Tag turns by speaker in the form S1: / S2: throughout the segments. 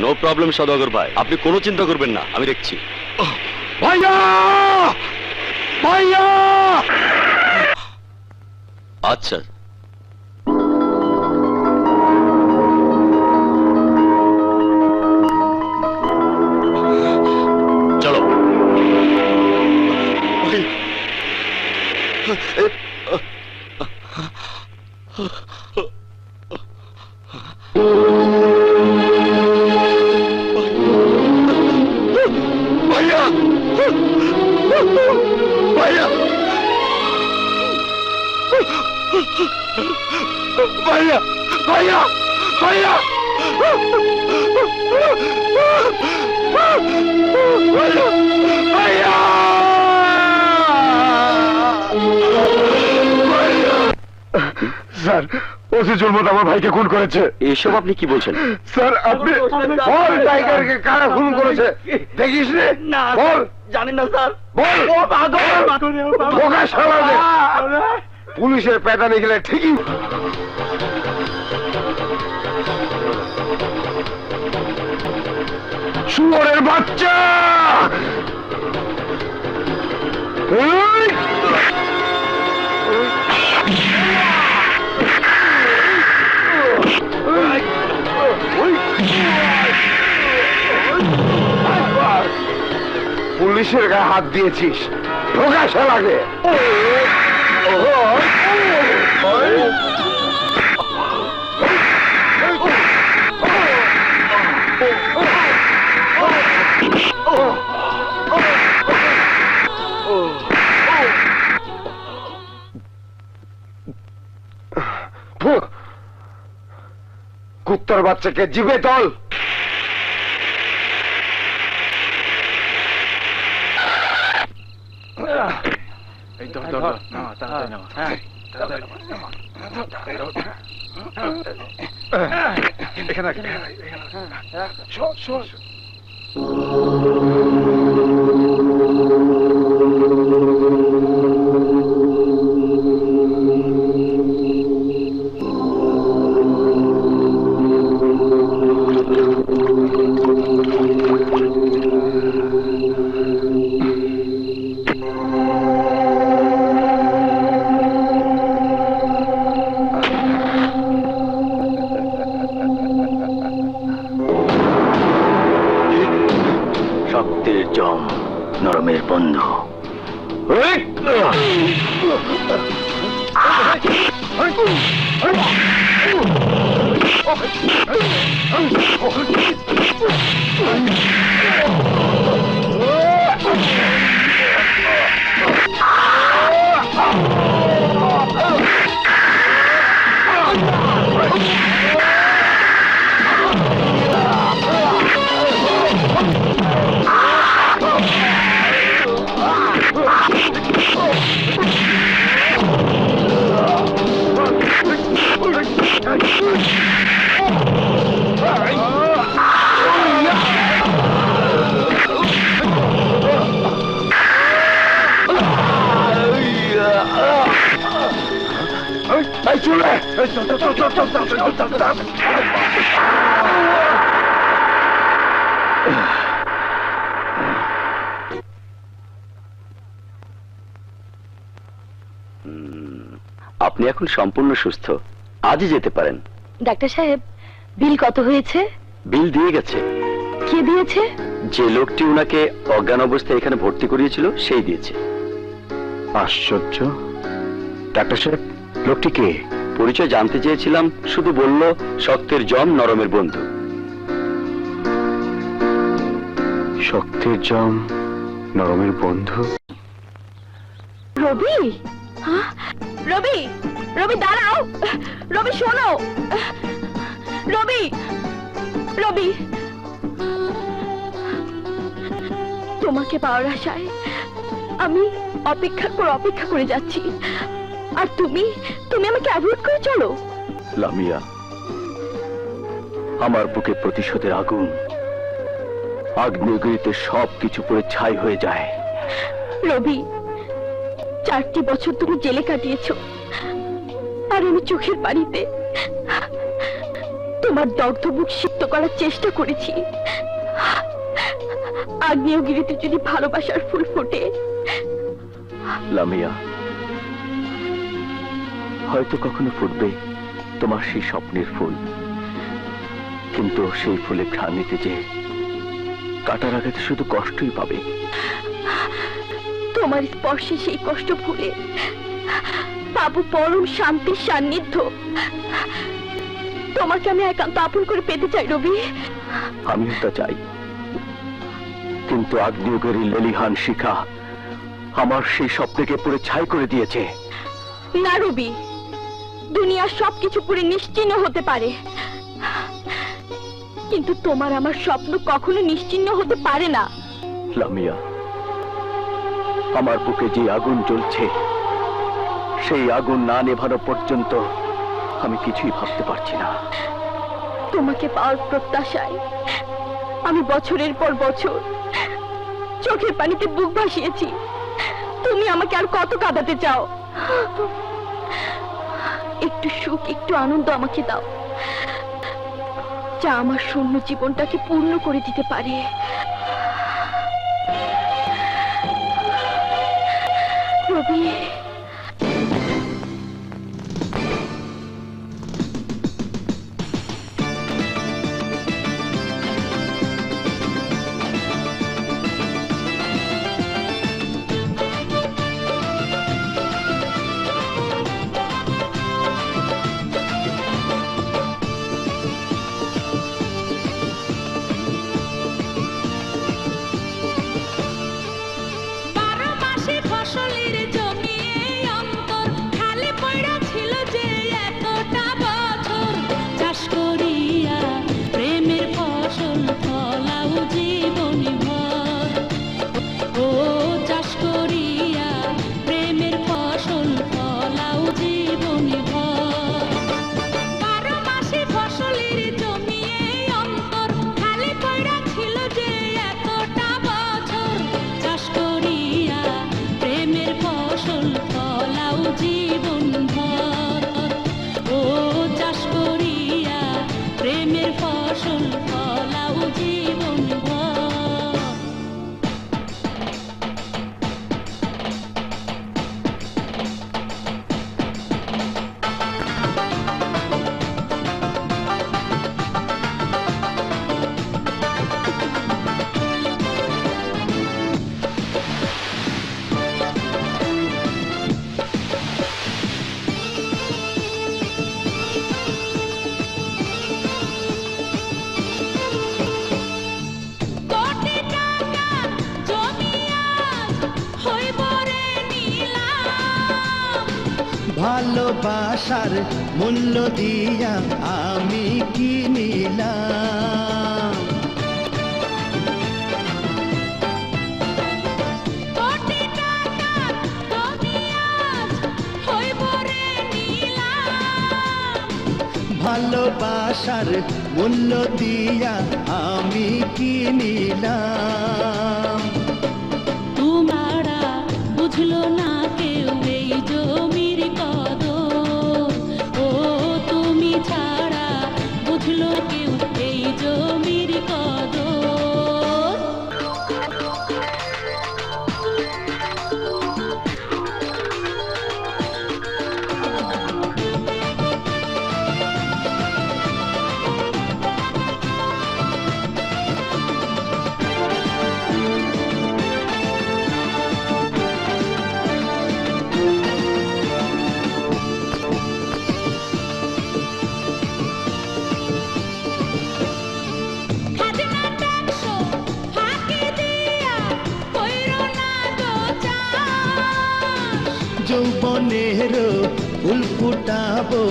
S1: No problem সদাগর ভাই, আপনি কোনো চিন্তা করবেন না, আমি দেখছি।
S2: ভাইয়া ভাইয়া,
S1: আচ্ছা চলো।
S2: ভাইয়া ভাইয়া ভাইয়া ভাইয়া ভাইয়া ভাইয়া স্যার, ওসি জুলমত আমার ভাইকে খুন করেছে।
S1: এসব আপনি কি বলছেন?
S2: স্যার আপনি বল, টাইগারকে কারা খুন করেছে দেখিস না? বল।
S1: জানি না স্যার।
S2: বল। বোকা শালাদের। পুলিশের প্যাটার্নে গেলে ঠিকই। শুয়োরের বাচ্চা! পুলিশের গায়ে হাত দিয়েছিস, ঢোকাশা লাগে। কুত্তার বাচ্চাকে জিভে তল।
S1: শক্তির জম, নরমের বন্ধু। আপনি এখন সম্পূর্ণ সুস্থ, আজই যেতে পারেন।
S3: ডাক্তার সাহেব, বিল কত হয়েছে?
S1: বিল দিয়ে গেছে।
S3: কে দিয়েছে?
S1: যে লোকটি ওনাকে অজ্ঞান অবস্থায় এখানে ভর্তি করিয়েছিল সেই দিয়েছে।
S2: আশ্চর্য। ডাক্তার সাহেব, লোকটি কে?
S1: পরিচয় জানতে চেয়েছিলাম, শুধু বলল শক্তের জম নরমের বন্ধু।
S2: শক্তির জম নরমের বন্ধু?
S3: রবি, রবি, রবি দাঁড়াও, রবি শোনো, রবি, রবি, তোমাকে পাওয়ার আশায় আমি অপেক্ষার পর অপেক্ষা করে যাচ্ছি, আর তুমি তুমি আমাকে অ্যাভয়েড করে চলো।
S1: লামিয়া, আমার বুকে প্রতিশোধের আগুন, আগ্নেয়গিরিতে সবকিছু পুরো ছাই হয়ে যায়।
S3: রবি, 4টি বছর তুমি জেলে কাটিয়েছো, আর আমি চোখের পানিতে তোমার দগ্ধ বুক সিক্ত করার চেষ্টা করেছি। আগ্নেয়গিরিতে যদি ভালোবাসার ফুল ফোটে।
S1: লামিয়া, হয়তো কখনো ফুটবে তোমার সেই স্বপ্নের ফুল, কিন্তু সেই ফুলে ঘ্রাণ নিতে যে কাটার আঘাতে শুধু কষ্টই পাবে।
S3: তোমার স্পর্শে সেই কষ্ট ভুলে পাবো পরম শান্তির সান্নিধ্য। তোমাকে আমি একান্ত আপন করে পেতে চাই রবি।
S1: আমিও তা চাই, কিন্তু আগ্নেয়গিরি লেলিহান শিখা আমার সেই স্বপ্নকে পুরো ছাই করে দিয়েছে।
S3: না রবি, দুনিয়ার সবকিছু পুরো নিশ্চিহ্ন হতে পারে, কিন্তু তোমার আমার স্বপ্ন কখনো নিশ্চিহ্ন হতে পারে না।
S1: লামিয়া, আমার বুকে যে আগুন জ্বলছে, সেই আগুন না নেভানো পর্যন্ত আমি কিছুই ভাবতে পারছি না।
S3: তোমাকে পাওয়ার প্রত্যাশায় আমি বছরের পর বছর চোখের পানিতে বুক ভাসিয়েছি। তুমি আমাকে আর কত কাঁদাতে চাও? একটু সুখ, একটু আনন্দ আমাকে দাও, যা আমার শূন্য জীবনটাকে পূর্ণ করে দিতে পারে। রবি,
S4: ভালোবাসার মূল্য দিয়া আমি কি নিলাম? ভালোবাসার মূল্য দিয়া আমি কি নিলাম?
S5: তোমারা বুঝলো না কেউ এই জমির কদর, ও তুমি ছাড়া বুঝলো কেউ এই জমির কদর।
S4: যৌবনের ফুল ফুটাবো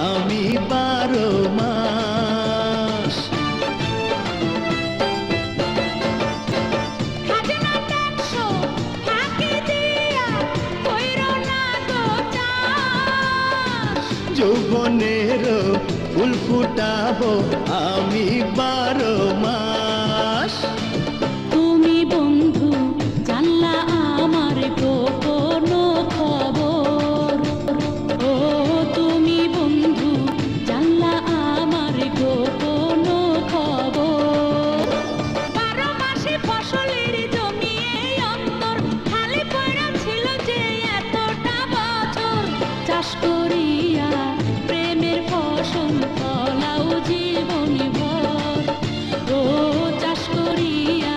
S4: আমি 12 মাস।
S5: খাজনা ট্যাক্স ফাঁকি দিয়া কইরো না তো চাষ।
S4: যৌবনের ফুল ফুটাবো আমি 12 মাস।
S5: তুমি বন্ধু জানলা আমার গোপন খবর, ও তুমি বন্ধু জানলা আমার গোপন খবর। 12 মাসে ফসলের জমি এই অন্তর খালি পড়া ছিল যে এতটা বছর। চাষ করিয়া প্রেমের ফসল ফলাও জীবনী ভর, ও চাষ করিয়া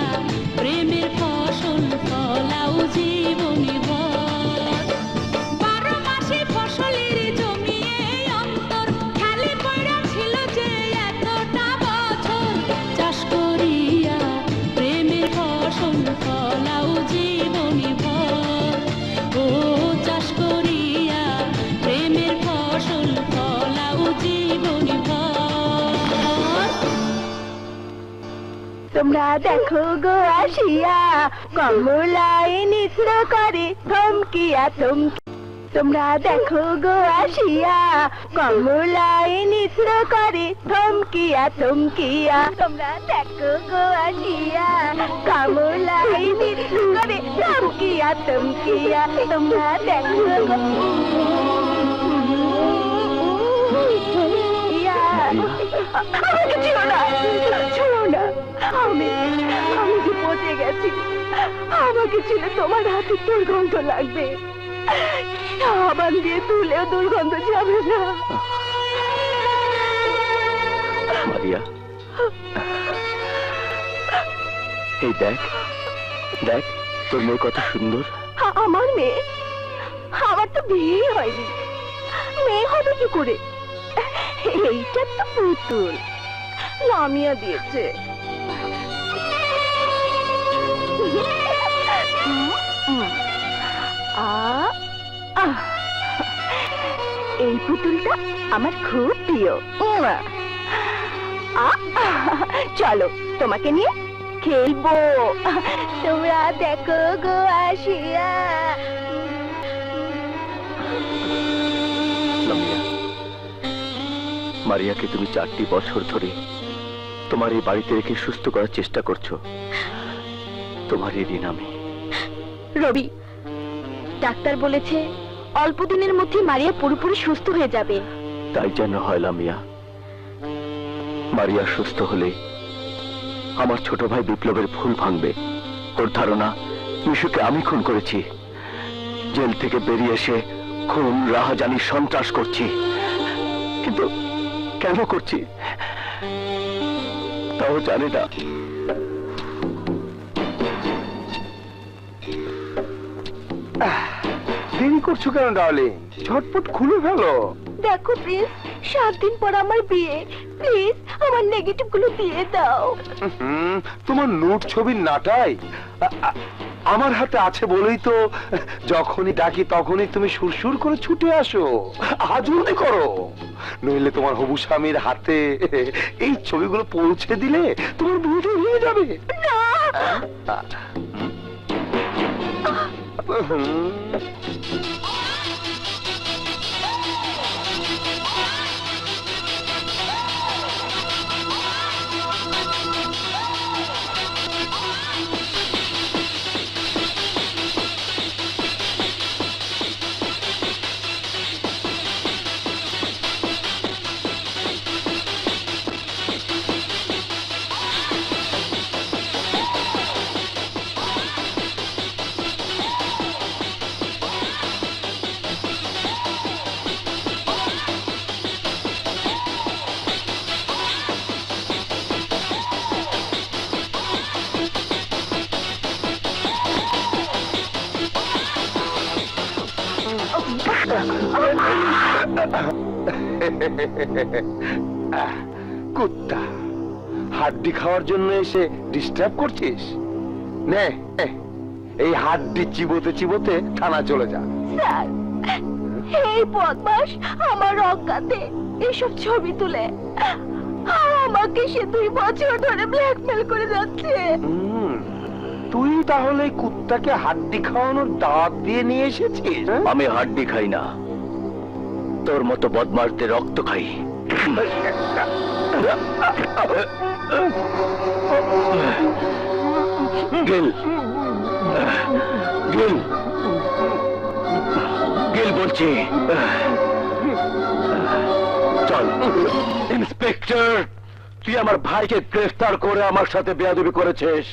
S5: প্রেমের ফসল ফলাও জীবনী ভর। 12 মাসে ফসলের জমি এই অন্তর খালি পড়া ছিল যে এতটা বছর। চাষ করিয়া প্রেমের ফসল ফলাও জীবনী ভর, ও চাষ করিয়া প্রেমের ফসল ফলাও জীবনী ভর।
S3: তোমরা দেখো গো আসিয়া কমলায় নৃত্য করে থমকিয়া থমকি। তোমরা দেখো গো আসিয়া কমলায় নৃত্য করে থমকিয়া থমকিয়া। তোমরা দেখো গো আসিয়া কমলায় নৃত্য করে থমকিয়া থমকিয়া। তোমরা দেখো গো আমাকে ছিও না, ছিও না। আমি যে পচে গেছি, আমাকে ছিল তোমার হাতে দুর্গন্ধ লাগবে। সাবান দিয়ে তুলেও দুর্গন্ধ যাবে না।
S1: মারিয়া, এই দেখ দেখ, তোর মেয়ে কত সুন্দর।
S3: আমার মেয়ে? আমার তো বিয়ে হয়নি, মেয়ে হবে কি করে? এইটা তো পুতুল, লামিয়া দিয়েছে। এই পুতুলটা আমার খুব প্রিয়। চলো তোমাকে নিয়ে খেলবো। তোমরা দেখো গো আসিয়া।
S1: লামিয়া, মারিয়াকে তুমি 4টি বছর ধরে তোমার এই বাড়িতে রেখে সুস্থ করার চেষ্টা করছো। তোমার এই ঋণ আমি।
S3: রবি, ডাক্তার বলেছে অল্প দিনের মধ্যে মারিয়া পুরোপুরি সুস্থ হয়ে যাবে।
S1: তাই যেন হয় লামিয়া। মারিয়া সুস্থ হলে আমার ছোট ভাই বিপ্লবের ভুল ভাঙবে। ওর ধারণা মিশুকে আমি খুন করেছি। জেল থেকে বেরিয়ে এসে খুন, রাহাজানি, সন্ত্রাস করছি। কিন্তু কেন করছি তাও জানে না।
S2: দেরি করছো কেন ডার্লিং? ঝটপট খুলে ফেলো।
S3: দেখো প্লিজ, 7 দিন পর আমার বিয়ে, প্লিজ আমার নেগেটিভ গুলো দিয়ে দাও।
S2: তোমার নোট ছবির নাটাই আমার হাতে আছে বলেই তো যখনই ডাকি তখনই তুমি সুরসুর করে ছুটে আসো। জলদি করো, নইলে তোমার হবু স্বামীর হাতে এই ছবিগুলো পৌঁছে দিলে তোমার বিয়ে হয়ে যাবে। কুত্তা, হাড্ডি খাওয়ার জন্য এসে ডিস্টার্ব করছিস? নে, এই হাড্ডি চিবোতে চিবোতে থানা চলে যা।
S3: স্যার এই বদমাস আমার অজ্ঞাতে এসব ছবি তুলে আর আমাকে সে 2 বছর ধরে ব্ল্যাকমেল করে যাচ্ছে।
S2: তুই তাহলে এই কুত্তাকে হাড্ডি খাওয়ানোর দাঁত দিয়ে নিয়ে এসেছিস? হ্যাঁ?
S1: আমি হাড্ডি খাই না, তোর মতো বদমাশদের রক্ত খাই। গিল, গিল, গিল বলছি, চল। ইন্সপেক্টর, তুই আমার ভাইকে গ্রেফতার করে আমার সাথে বেয়াদবি করেছিস।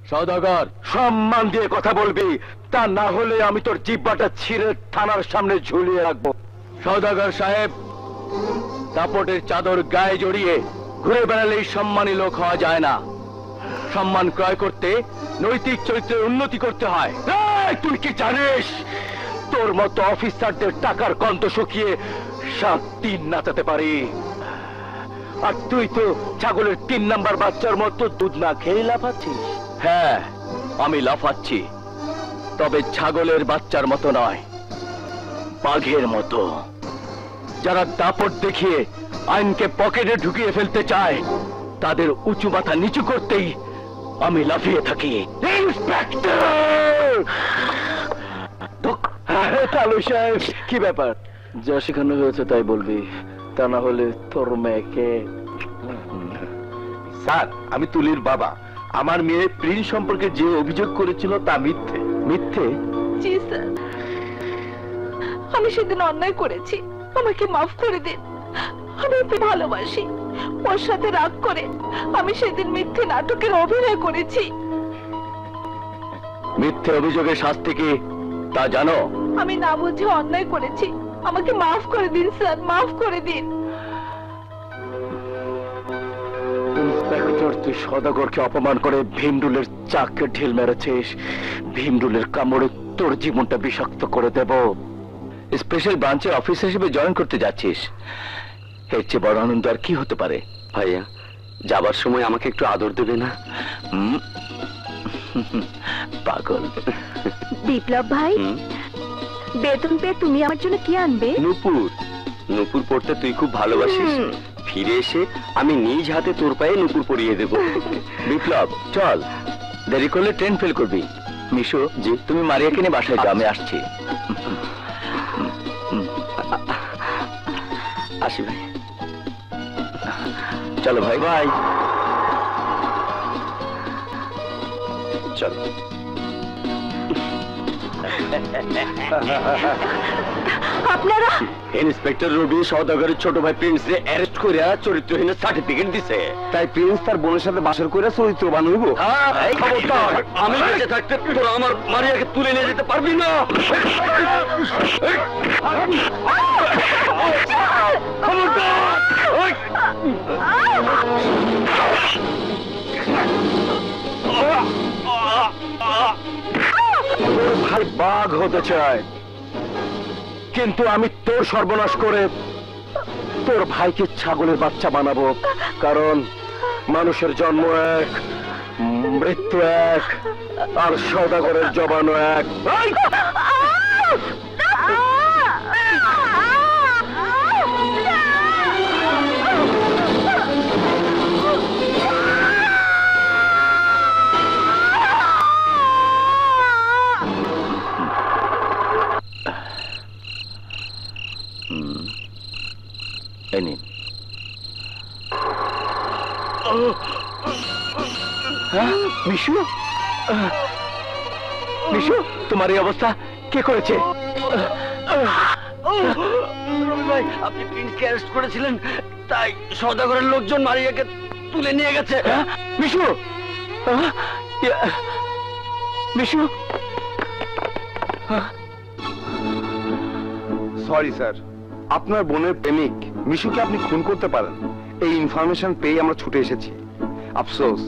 S1: সওদাগর, সম্মান দিয়ে কথা বলবি, তা না হলে আমি তোর জিহ্বাটা ছিঁড়ে থানার সামনে ঝুলিয়ে রাখবো। সওদাগর সাহেব, দাপটের চাদর গায়ে জড়িয়ে ঘুরে বেড়ালেই সম্মানী লোক হওয়া যায় না। সম্মান ক্রয় করতে নৈতিক চরিত্রের উন্নতি করতে হয়। এই, তুই কি জানিস তোর মতো অফিসারদের টাকার কন্ত শুকিয়ে 7 দিন নাচাতে পারি, আর তুই তো ছাগলের 3 নাম্বার বাচ্চার মতো দুধ না খেয়ে লাফাচ্ছিস। হ্যাঁ, আমি লাফাচ্ছি, তবে ছাগলের বাচ্চার মতো নয়, বাঘের মতো। যারা দাপট দেখিয়ে আইনকে পকেটে ঢুকিয়ে ফেলতে চায়, তাদের উঁচু মাথা নিচু করতেই আমি লাফিয়ে থাকি। ইন্সপেক্টর! কালু সাহেব, কি ব্যাপার? যা শেখানো হয়েছে তাই বলবি, তা না হলে তোর মেয়েকে।
S2: স্যার, আমি তুলির বাবা। আমার মেয়ে প্রিন্স সম্পর্কে যে অভিযোগ করেছিল তা মিথ্যে।
S1: মিথ্যে?
S3: জি স্যার, আমি সেদিন অন্যায় করেছি, আমাকে মাফ করে দিন। আমি ওকে ভালোবাসি, ওর সাথে রাগ করে আমি সেদিন মিথ্যে নাটকের অভিনয় করেছি।
S1: মিথ্যে অভিযোগের শাস্তি কি তা জানো?
S3: আমি না বুঝে অন্যায় করেছি, আমাকে মাফ করে দিন স্যার, মাফ করে দিন।
S1: ইন্সপেক্টর, তুই সদাগরকে অপমান করে ভীমরুলের চাককে ঢিল মেরেছিস। ভীমরুলের কামড়ে তোর জীবনটা বিষাক্ত করে দেব। স্পেশাল ব্রাঞ্চের অফিস হিসেবে জয়েন করতে যাচ্ছিস, এর চেয়ে বড় আনন্দ আর কি হতে পারে?
S6: ভাইয়া, যাবার সময় আমাকে একটু আদর দেবে না?
S1: পাগল।
S3: বিপ্লব ভাই, বেতন পেয়ে তুমি আমার জন্য কি আনবে?
S6: নূপুর। নূপুর পড়তে তুই খুব ভালোবাসিস। ফিরে এসে আমি নিজ হাতে তোর পায়ে নূপুর পরিয়ে দেব।
S1: বিপ্লব, চল, দেরি করলে ট্রেন ফেল করবি। মিশু, জি, তুমি মারিয়াকে নিয়ে বাসায় যাও, আমি আসছি।
S6: আসি ভাই।
S1: চলো ভাই।
S6: ভাই, চলো।
S3: আপনারা?
S6: ইন্সপেক্টর রবি সওদাগরের ছোট ভাই প্রিন্সকে অ্যারেস্ট করে চরিত্রহীনের সার্টিফিকেট দিছে।
S2: তাই প্রিন্স তার বোনের সাথে বাসর করে চরিত্রবান হইব?
S6: আমি বেঁচে থাকতে তোরা আমার মারিয়াকে তুলে নিয়ে যেতে পারবি না।
S1: ভাই বাঘ হতে চায়, কিন্তু আমি তোর সর্বনাশ করে তোর ভাইকে ছাগলের বাচ্চা বানাবো। কারণ মানুষের জন্ম এক, মৃত্যু এক, আর সওদাগরের জবানও এক। এই নিন। মিশু, মিশু, তোমার এই অবস্থা কে করেছে?
S6: ভাই, আপনি প্রিন্সকে অ্যারেস্ট করেছিলেন, তাই সওদাগরের লোকজন মারিয়াকে তুলে নিয়ে গেছে।
S1: মিশু, মিশু।
S2: সরি স্যার, আপনার বোনের প্রেমিক মিশুকে আপনি খুন করতে পারেন, এই ইনফরমেশন পেয়ে আমরা ছুটে এসেছি। আফসোস,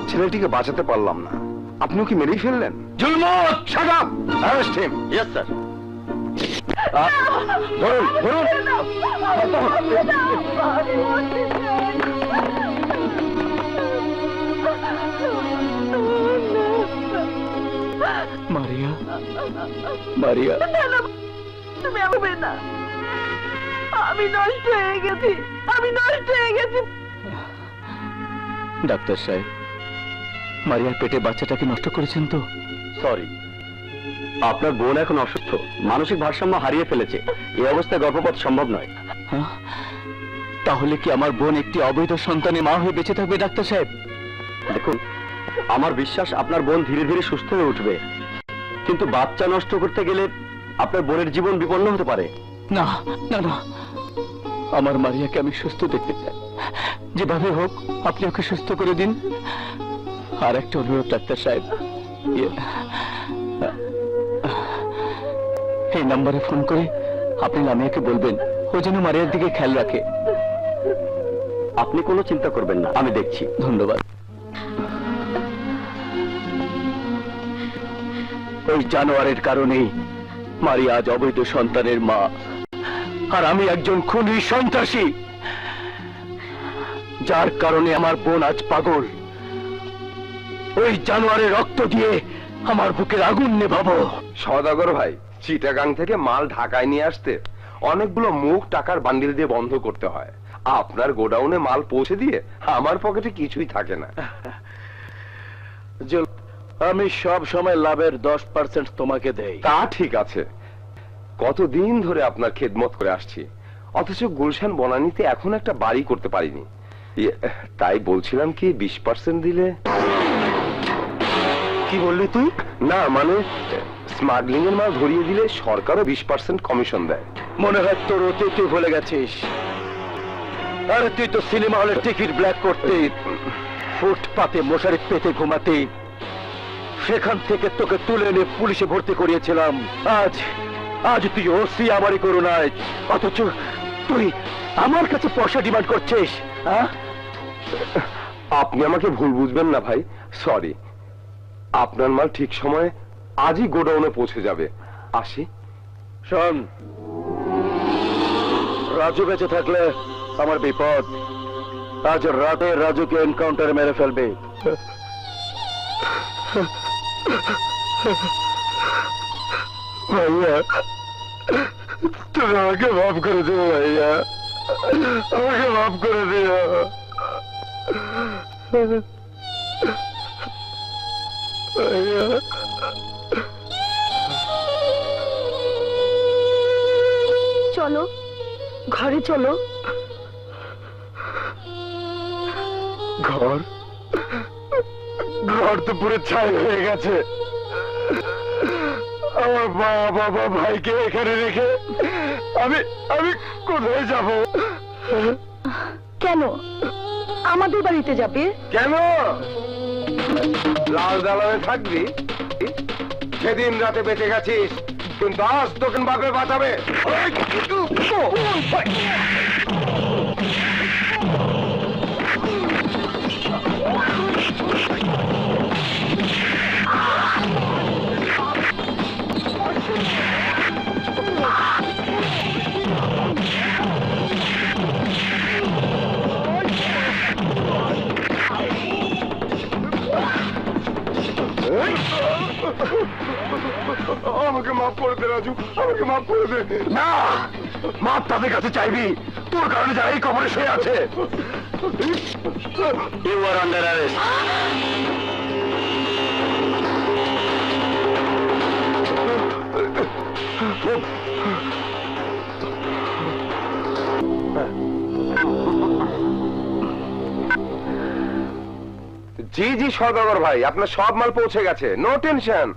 S2: ছেলেটিকে বাঁচাতে পারলাম না। আপনিও কি মেরেই ফেললেন?
S1: Zulmat, shut up, arrest him.
S6: Yes sir.
S1: ধরুন, ধরুন। মারিয়া, মারিয়া,
S3: না না, তুমি আমাকে না, আমি নষ্ট হয়ে গেছি, আমি নষ্ট হয়ে গেছি।
S1: ডাক্তার সাহেব, মারিয়ার পেটে বাচ্চাটাকে নষ্ট করেছেন তো?
S6: সরি, আপনার বোন এখন অসুস্থ, মানসিক ভারসাম্য হারিয়ে ফেলেছে। এই অবস্থায় গর্ভপাত সম্ভব নয়।
S1: হ্যাঁ? তাহলে কি আমার বোন একটি অবৈধ সন্তানের মা হয়ে বেঁচে থাকবে ডাক্তার সাহেব?
S6: দেখুন, আমার বিশ্বাস আপনার বোন ধীরে ধীরে সুস্থ হয়ে উঠবে, কিন্তু বাচ্চা নষ্ট করতে গেলে আপনার বোনের জীবন বিপন্ন হতে পারে।
S1: না না না, আমার মারিয়াকে আমি সুস্থ দেখতে চাই। যেভাবে হোক আপনি ওকে সুস্থ করে দিন। আর একটা অনুরোধ ডাক্তার সাহেব, এই নাম্বারে ফোন করে আপনি লামিয়াকে বলবেন ও যেন মারিয়ার দিকে খেয়াল রাখে।
S6: আপনি কোনো চিন্তা করবেন না, আমি দেখছি।
S1: ধন্যবাদ। ওই জানোয়ারের কারণেই মারিয়া আজ অবৈধ সন্তানের মা, আর আমি একজন খুনি সন্ত্রাসী, যার কারণে আমার বোন আজ পাগল। ওই জানোয়ারের রক্ত দিয়ে আমার বুকের আগুন নেভাবো।
S2: সওদাগর ভাই, চিটাগাং থেকে মাল ঢাকায় নিয়ে আসতে অনেকগুলো মুখ টাকার বান্ডিল দিয়ে বন্ধ করতে হয়। আপনার গোডাউনে মাল পৌঁছে দিয়ে আমার পকেটে কিছুই থাকে না।
S1: আমি সব সময় লাভের 10% তোমাকে দেই।
S2: তা ঠিক আছে, কতদিন ধরে আপনার খেদমত করে আসছি, অথচ গুলশান বনানীতে এখন একটা বাড়ি করতে পারিনি। তাই বলছিলাম কি 20% দিলে।
S1: কি বললি তুই?
S2: না মানে স্মাগলিং এর মাল ধরিয়ে দিলে সরকারও 20% কমিশন দেয়।
S1: মনে হয় তোর অতীত তুই ভুলে গেছিস। আরে তুই তো সিনেমা হলের টিকিট ব্ল্যাক করতে, ফুটপাতে মশারি পেতে ঘুমাতে, সেখান থেকে তোকে তুলে এনে পুলিশে ভর্তি করিয়েছিলাম। আজ আজ তুই ওসি আমারই করুণায়, অথচ তুই আমার কাছে পয়সা ডিমান্ড করছিস। হ্যাঁ,
S2: আপনি আমাকে ভুল বুঝবেন না ভাই, সরি। আপনার মাল ঠিক সময়ে আজই গোডাউনে পৌঁছে যাবে। আসি।
S1: শোন, রাজু বেঁচে থাকলে আমার বিপদ। আজ রাতে রাজুকে এনকাউন্টারে মেরে ফেলবে। ভাইয়া, তুমি আমাকে মাফ করে দিও ভাইয়া, আমাকে মাফ করে দিও। ভাইয়া,
S3: চলো ঘরে চলো।
S1: ঘর ঘর তো পুরো ছাই হয়ে গেছে। আমার মা বাবা ভাইকে এখানে রেখে আমি আমি কোথায় যাব?
S3: কেন আমাদের বাড়িতে যাবে?
S2: কেন লাল দালানে থাকবি? সেদিন রাতে বেঁচে গেছিস, কিন্তু আজ তোকে বাপে বাঁচাবে। আমাকে মাফ করে দে রাজু, আমাকে মাফ করে দে।
S1: না, মাপ তাদের কাছে চাইবি, তোর কারণে যারা এই কবরে শুয়ে আছে। You are under arrest.
S2: জি জি সওদাগর ভাই, আপনার সব মাল পৌঁছে গেছে, no tension.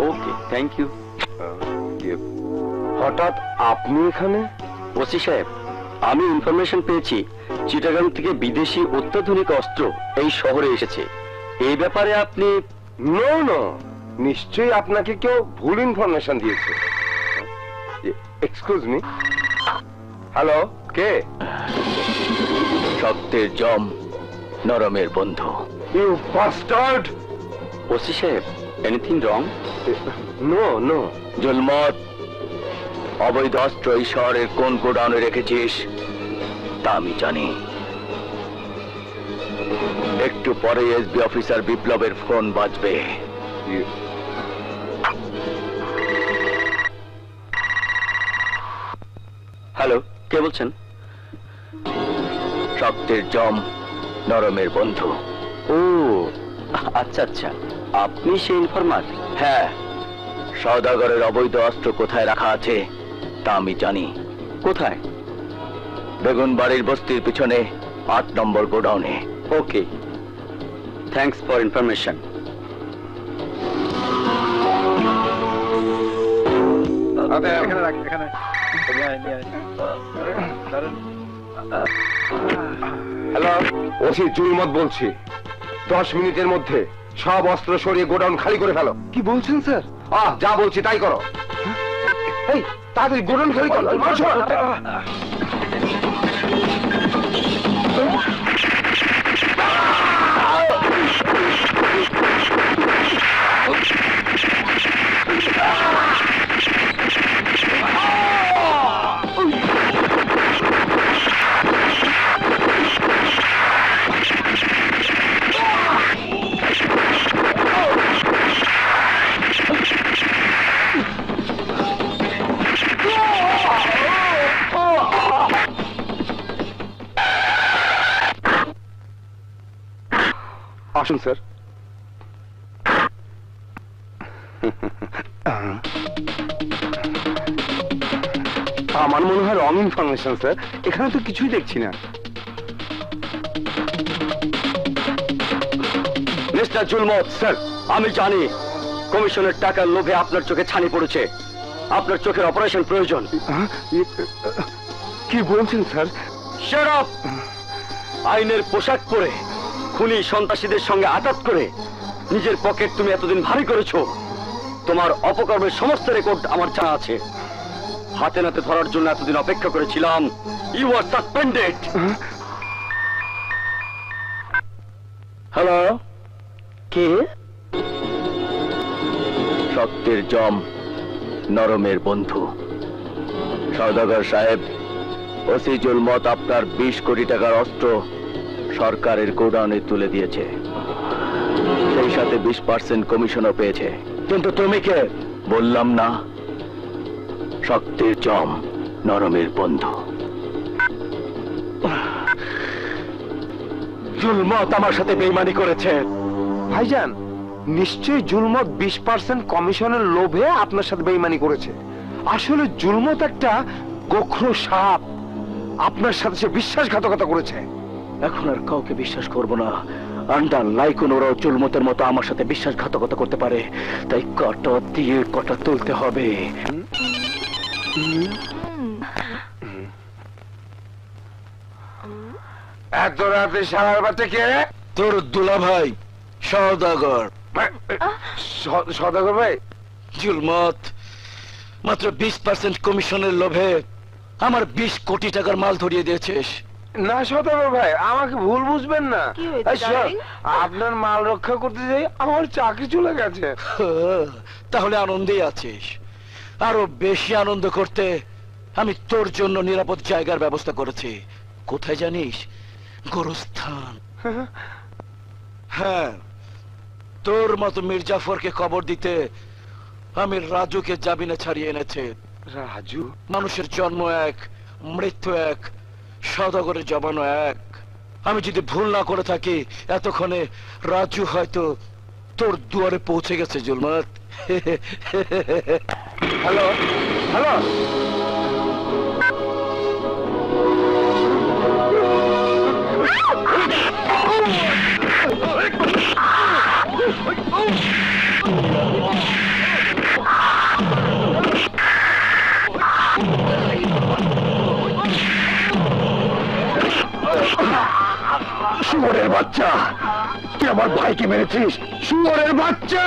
S6: Okay, thank you.
S2: হঠাৎ আপনি এখানে?
S6: ওসি সাহেব, আমি ইনফরমেশন পেয়েছি চিটাগাং থেকে বিদেশি অত্যাধুনিক অস্ত্র এই শহরে এসেছে। এই ব্যাপারে আপনি?
S2: নো নো, নিশ্চয়ই আপনাকে কেউ ভুল ইনফরমেশন দিয়েছে। এক্সকিউজ মি, হ্যালো, কে?
S1: শক্তের জম, নরমের বন্ধু।
S2: You bastard.
S6: ওসি সাহেব, anything wrong?
S2: No no.
S1: Zulmat, অবৈধ অস্ত্র এই শহরের কোন গোডাউনে রেখেছিস তা আমি জানি। একটু পরে এসবি অফিসার বিপ্লবের ফোন বাজবে।
S6: হ্যালো, কে বলছেন?
S1: শক্তের জম, নরমের বন্ধু।
S6: ও আচ্ছা আচ্ছা, আপনি সেই ইনফরমার?
S1: হ্যাঁ, সওদাগরের অবৈধ অস্ত্র কোথায় রাখা আছে তা আমি জানি।
S6: কোথায়?
S1: বেগুন বাড়ির বস্তির পিছনে 8 নম্বর গোডাউনে।
S6: Okay, thanks for information.
S2: Hello, OC Zulmat বলছি। 10 মিনিটের মধ্যে সব অস্ত্র সরিয়ে গোডাউন খালি করে ফেলো। কি বলছেন স্যার? যা বলছি তাই করো। এই তাড়াতাড়ি গোডাউন খালি করো। আসুন স্যার। আমার মনে হয় রং ইনফরমেশন স্যার, এখানে তো কিছুই দেখছি না।
S6: মিস্টার জুলমত স্যার, আমি জানি কমিশনের টাকার লোভে আপনার চোখে ছানি পড়েছে। আপনার চোখের অপারেশন প্রয়োজন।
S2: কি বলছেন স্যার?
S6: Shut up! আইনের পোশাক পরে খুনি সন্ত্রাসীদের সঙ্গে আঘাত করে নিজের পকেট তুমি এতদিন ভারী করেছো। তোমার অপকর্মের সমস্ত রেকর্ড আমার জানা আছে। হাতে নাতে ধরার জন্য এতদিন অপেক্ষা করেছিলাম। You are suspended.
S1: হ্যালো, কে? শক্তের জম, নরমের বন্ধু। সওদাগর সাহেব, ওসি জুলমত আপনার 20 কোটি টাকার অস্ত্র সরকারের গোডাউনে তুলে দিয়েছে। সেই সাথে 20% কমিশনও পেয়েছে। কিন্তু তুমি কে? বললাম না, শক্তের জম, নরমের বন্ধু। জুলমত আমার সাথে বেইমানি করেছে।
S2: ভাইজান, নিশ্চয়ই জুলমত 20% কমিশনের লোভে আপনার সাথে বেইমানি করেছে। আসলে জুলমত একটা গোখরো সাপ। আপনার সাথে সে বিশ্বাসঘাতকতা করেছে।
S1: এখন আর কাউকে বিশ্বাস করব না। আন্ডার লাইকুন ওরাও জুলমতের মতো আমার সাথে বিশ্বাসঘাতকতা করতে পারে। তাই কটা দিয়ে কটা তুলতে হবে।
S2: এত রাতে সারার বাচ্চা কে?
S1: তোর দুলা ভাই সওদাগর।
S2: সদাগর ভাই?
S1: জুলমত মাত্র 20% কমিশনের লোভে আমার 20 কোটি টাকার মাল ধরিয়ে দিয়েছিস।
S2: না সদাগর ভাই, আমাকে ভুল বুঝবেন না।
S3: কি হয়েছে,
S2: এই শোন,
S3: darling?
S2: আপনার মাল রক্ষা করতে যাই আমার চাকরি চলে গেছে।
S1: তাহলে আনন্দেই আছিস। আরো বেশি আনন্দ করতে আমি তোর জন্য নিরাপদ জায়গার ব্যবস্থা করেছি। কোথায় জানিস? গোরস্থান। হ্যাঁ, তোর মতো মির্জাফরকে কবর দিতে আমি রাজুকে জামিনে ছাড়িয়ে এনেছে।
S2: রাজু?
S1: মানুষের জন্ম এক, মৃত্যু এক, সওদাগরের জবানও এক। আমি যদি ভুল না করে থাকি, এতক্ষণে রাজু হয়তো তোর দুয়ারে পৌঁছে গেছে। জুলমত,
S2: হ্যালো হ্যালো,
S1: শুয়োরের বাচ্চা, তুই আমার ভাইকে মেরেছিস। শুয়োরের বাচ্চা!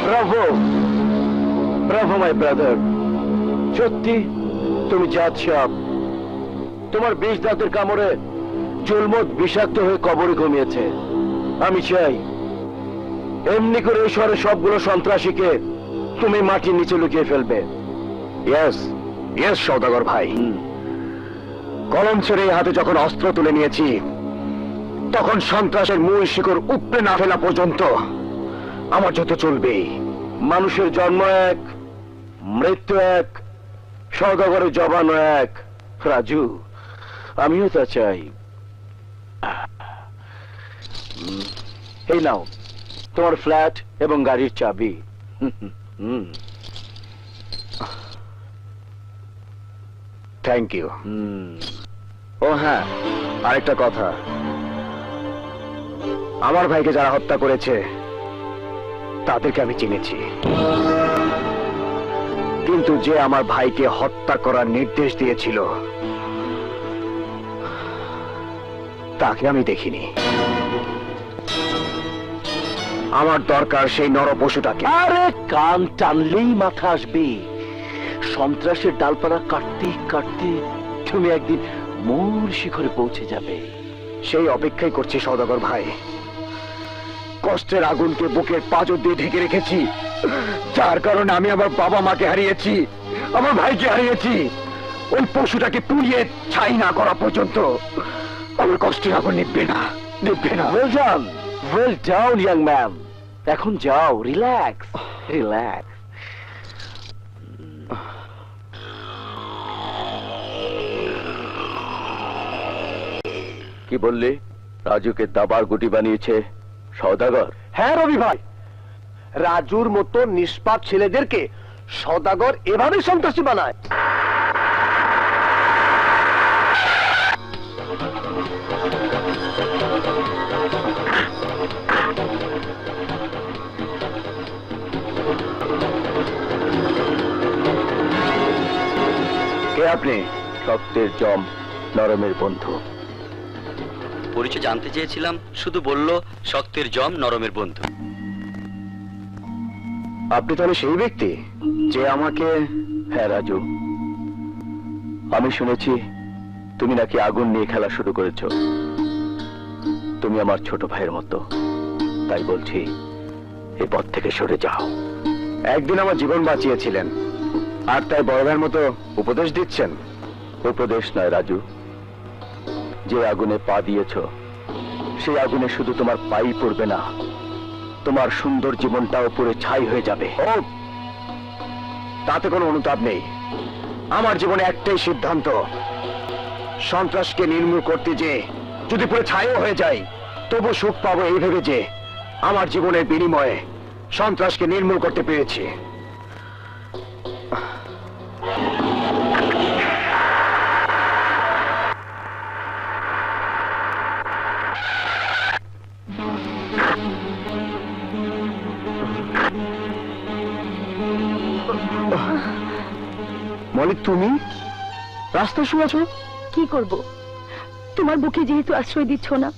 S1: ব্রাভো ব্রাভো মাই ব্রাদার, সত্যি তুমি জাত সাপ। তোমার বিষ দাঁতের কামড়ে জুলমত বিষাক্ত হয়ে কবরে ঘুমিয়েছে। আমি চাই এমনি করে এই শহরে সবগুলো সন্ত্রাসীকে তুমি মাটির নিচে লুকিয়ে ফেলবে। ইয়েস ইয়েস সওদাগর ভাই, কলম ছেড়ে এই হাতে যখন অস্ত্র তুলে নিয়েছি, তখন সন্ত্রাসের মূল শিকড় উপড়ে না ফেলা পর্যন্ত আমার যত চলবেই। মানুষের জন্ম এক, মৃত্যু এক, সওদাগরের জবানও এক। রাজু, আমিও তা চাই। এই নাও তোমার ফ্ল্যাট এবং গাড়ির চাবি। Thank you. ও হ্যাঁ, আরেকটা কথা, আমার ভাইকে যারা হত্যা করেছে তাদেরকে আমি চিনেছি, কিন্তু যে আমার ভাইকে হত্যা করার নির্দেশ দিয়েছিল তাকে আমি দেখিনি। আমার দরকার সেই নরপশুটাকে। আরে কান টানলেই মাথা আসবে। সন্ত্রাসের ডালপালা কাটতে কাটতে তুমি একদিন মূল শিখরে পৌঁছে যাবে। সেই অপেক্ষাই করছি সওদাগর ভাই। কষ্টের আগুনকে বুকের পাঁজর দিয়ে ঢেকে রেখেছি, যার কারণে আমি আমার বাবা মাকে হারিয়েছি, আমার ভাইকে হারিয়েছি। ওই পশুটাকে পুড়িয়ে ছাই না করা পর্যন্ত আমার কষ্টের আগুন নিভবে না, নিভবে না। ওয়েল ডাউন ইয়াং ম্যান, এখন যাও, রিল্যাক্স রিল্যাক্স। কি বললি? রাজুকে দাবার গুটি বানিয়েছে সওদাগর?
S2: হ্যাঁ রবি ভাই, রাজুর মতো নিষ্পাপ ছেলেদেরকে সওদাগর এভাবে সন্ত্রাসী বানায়।
S1: কে আপনি? শক্তের জম, নরমের বন্ধু।
S6: পরিচয় জানতে চেয়েছিলাম, শুধু বলল শক্তের জম, নরমের বন্ধু।
S1: আপনি তাহলে সেই ব্যক্তি যে আমাকে... হ্যাঁ রাজু, আমি শুনেছি তুমি নাকি আগুন নিয়ে খেলা শুরু করেছো। তুমি আমার ছোট ভাইয়ের মতো, তাই বলছি এই পথ থেকে সরে যাও। একদিন আমার জীবন বাঁচিয়েছিলেন, আর তাই বড় ভাইয়ের মতো উপদেশ দিচ্ছেন? উপদেশ নয় রাজু, যে আগুনে পা দিয়েছো সেই আগুনে শুধু তোমার পাই পড়বে না, তোমার সুন্দর জীবনটাও পুরো ছাই হয়ে যাবে। ও, তাতে কোনো অনুতাপ নেই। আমার জীবনে একটাই সিদ্ধান্ত, সন্ত্রাসকে নির্মূল করতে যে যদি পুরো ছাইও হয়ে যায় তবু সুখ পাবো এই ভেবে যে আমার জীবনের বিনিময়ে সন্ত্রাসকে নির্মূল করতে পেরেছি। মলি, তুমি রাস্তায় শুয়ে আছো?
S3: কি করব? তোমার বুকে যেহেতু আশ্রয় দিচ্ছ না,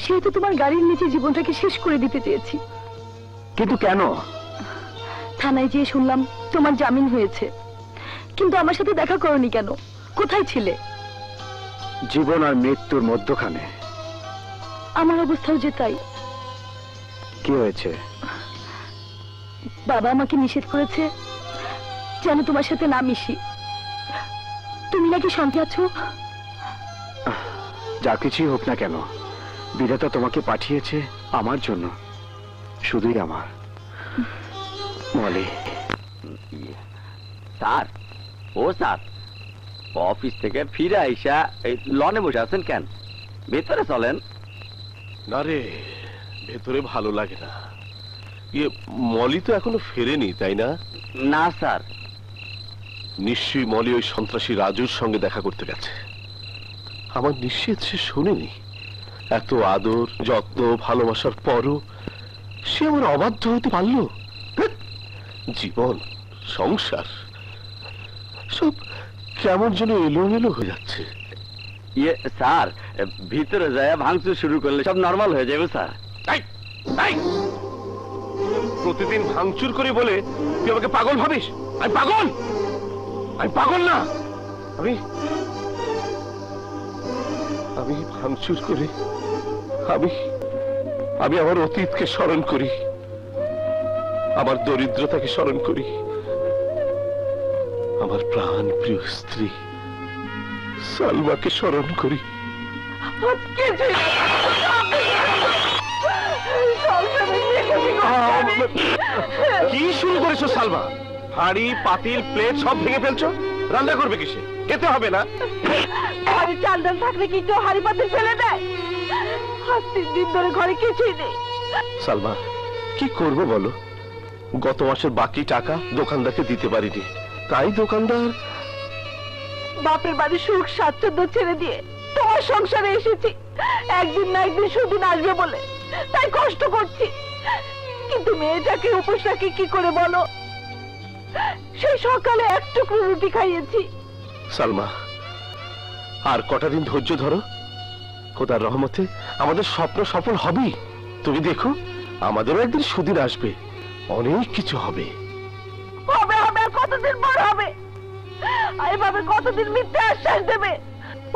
S3: সেহেতু তোমার গাড়ির নিচে জীবনটাকে শেষ করে দিতে চেয়েছি।
S1: কিন্তু কেন?
S3: থানায় যেয়ে শুনলাম তোমার জামিন হয়েছে, কিন্তু আমার সাথে দেখা করনি কেন? কোথায় ছিলে?
S1: জীবন আর মৃত্যুর মধ্যখানে।
S3: আমার অবস্থাও যে তাই।
S1: কি হয়েছে?
S3: বাবা আমাকে নিষেধ করেছে যেন তোমার সাথে না মিশি। তুমি নাকি শান্তি আছো?
S1: যা কিছুই হোক না কেন, বিধাতা তোমাকে পাঠিয়েছে আমার জন্য, শুধুই আমার। মলি।
S6: স্যার, ও স্যার, অফিস থেকে ফিরে আইসা এই লনে বসে আছেন কেন? ভেতরে চলেন।
S7: না রে, ভেতরে ভালো লাগে না। মলি তো এখনো ফেরেনি, তাই না?
S6: না স্যার,
S7: নিশ্চয়ই মলি ওই সন্ত্রাসী রাজুর সঙ্গে দেখা করতে গেছে। আমার নিশ্চিত সে শোনেনি। এত আদর যত্ন ভালোবাসার পরও সে আমার অবাধ্য হতে পারল। ধ্যাৎ, জীবন সংসার সব কেমন যেন এলোমেলো হয়ে যাচ্ছে।
S6: ইয়ে স্যার, ভিতরে যায় ভাঙচুর শুরু করলে সব নর্মাল হয়ে যাবে স্যার।
S7: প্রতিদিন ভাঙচুর করে বলে তুই আমাকে পাগল ভাবিস? আমি পাগল? আমি পাগল না। আমি আমি ভাঙচুর করে আমি আমি আমার অতীতকে স্মরণ করি, আমার দরিদ্রতাকে স্মরণ করি, আমার প্রাণ প্রিয় স্ত্রী সালমাকে স্মরণ করি। কি শুরু করেছো সালমা? হাড়ি পাতিল প্লেট সব ভেঙে ফেলছো। রান্না করবে কিসে? খেতে হবে না?
S3: ঘরে চাল ডাল থাকলে কি কেউ হাড়ি পাতিল ফেলে দেয়? আজ 3 দিন ধরে ঘরে কিছুই নেই।
S7: সালমা, কি করব বলো? গত মাসের বাকি টাকা দোকানদারকে দিতে পারিনি, তাই দোকানদার
S3: বাপের বাড়ি সুখ স্বাচ্ছন্দ্য ছেড়ে দিয়ে তোমার সংসারে এসেছি, একদিন না একদিন সুদিন আসবে বলে, তাই কষ্ট করছি। কিন্তু মেয়েটাকে উপোস রাখি কি করে বলো? সেই সকালে এক টুকরো রুটি খাইয়েছি।
S7: সালমা, আর কটা দিন ধৈর্য ধরো। খোদার রহমতে আমাদের স্বপ্ন সফল হবেই। তুমি দেখো, আমাদেরও একদিন সুদিন আসবে, অনেক কিছু হবে।
S3: হবে হবে, আর কতদিন পর হবে? এভাবে কতদিন মিথ্যে আশ্বাস দেবে?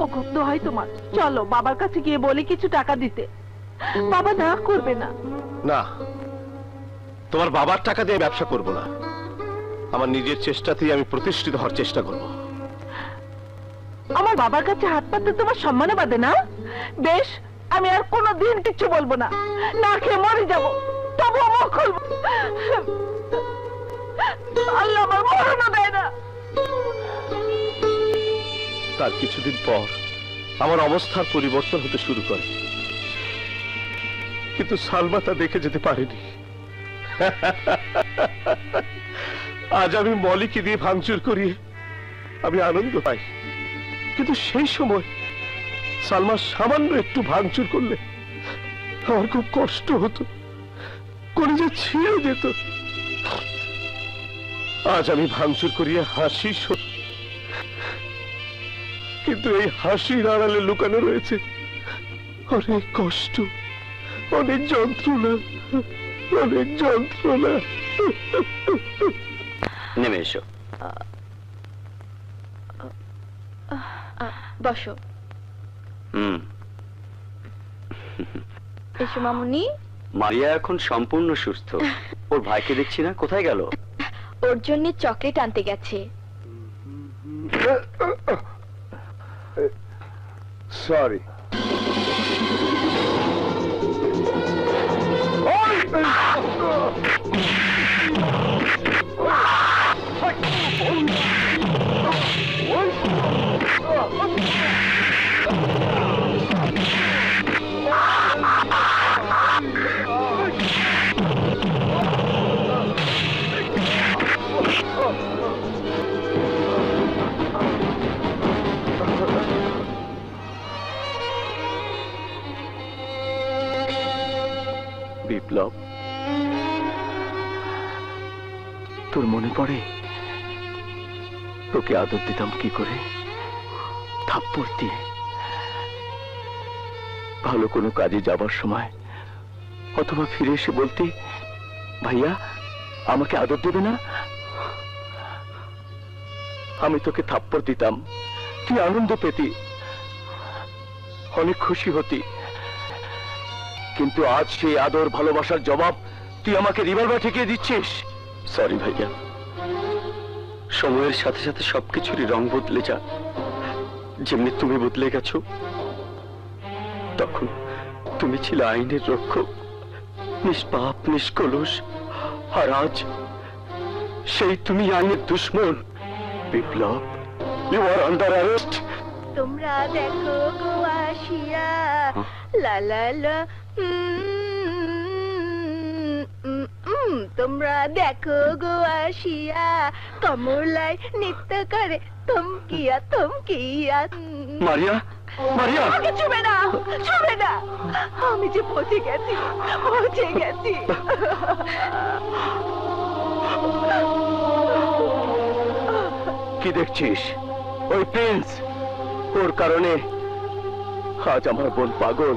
S3: ও গন্ধ হয় তোমার। চলো বাবার কাছে গিয়ে বলি কিছু টাকা দিতে। বাবা না করবে না।
S7: না, তোমার বাবার টাকা দিয়ে ব্যবসা করব না। আমার নিজের চেষ্টাতেই আমি প্রতিষ্ঠিত হওয়ার চেষ্টা করব।
S3: আমার বাবার কাছে হাত পাততে তোমার সম্মানে বাদে না? বেশ, আমি আর কোনোদিন কিছু বলবো না, না খেয়ে মরে যাবো, তবু মুখ খুলবো। আল্লাহ আমার মরণও দেয় না।
S7: তার কিছুদিন পর আমার অবস্থার পরিবর্তন হতে শুরু করে, কিন্তু সালমা তা দেখে যেতে পারেনি। আজ আমি মলিকে দিয়ে ভাঙচুর করিয়ে আমি আনন্দ পাই, কিন্তু সেই সময় সালমা সামান্য একটু ভাঙচুর করলে আমার খুব কষ্ট হতো, কলিজা ছিঁড়ে যেত। আজ আমি ভাঙচুর করিয়ে হাসি, কিন্তু এই হাসির আড়ালে লুকানো রয়েছে অনেক কষ্ট, অনেক যন্ত্রণা, অনেক যন্ত্রণা।
S6: নেমে এসো।
S8: বসো। এসো মামুনি।
S6: মারিয়া এখন সম্পূর্ণ সুস্থ। ওর ভাইকে দেখছি না, কোথায় গেল?
S8: ওর জন্য চকলেট আনতে গেছে।
S2: সরি।
S1: বিপ্লব, তোর মনে পড়ে তোকে আদর দিতাম কি করে? থাপ্পড় দিয়ে। ভালো কোনো কাজে যাবার সময় অথবা ফিরে এসে বলতি, ভাইয়া আমাকে আদর দেবে না? আমি তোকে থাপ্পড় দিতাম, তুই আনন্দ পেতি, অনেক খুশি হতি। কিন্তু আজ সেই আদর ভালোবাসার জবাব তুই আমাকে রিভলভার ঠেকিয়ে দিচ্ছিস। সরি ভাইয়া, সময়ের সাথে সাথে সবকিছুরই রং বদলে যা, যেমনি তুমি বদলে গেছো। তখন তুমি ছিলে আইনের রক্ষক, নিষ্পাপ নিষ্কলুষ, আর আজ সেই তুমি আইনের দুশ্মন। বিপ্লব, ইউ আর আন্ডার অ্যারেস্ট।
S8: তোমরা দেখো গো আসিয়া, লা লা লা, তোমরা দেখো গো আসিয়া কমলায় নৃত্য করে থমকিয়া থমকিয়া
S6: মারিয়া, মারিয়া,
S3: আমাকে ছুবে না, ছুবে না। আমি যে পচে গেছি, পচে গেছি।
S1: কি দেখছিস? ওই প্রিন্স, ওর কারণে আজ আমার বোন পাগল।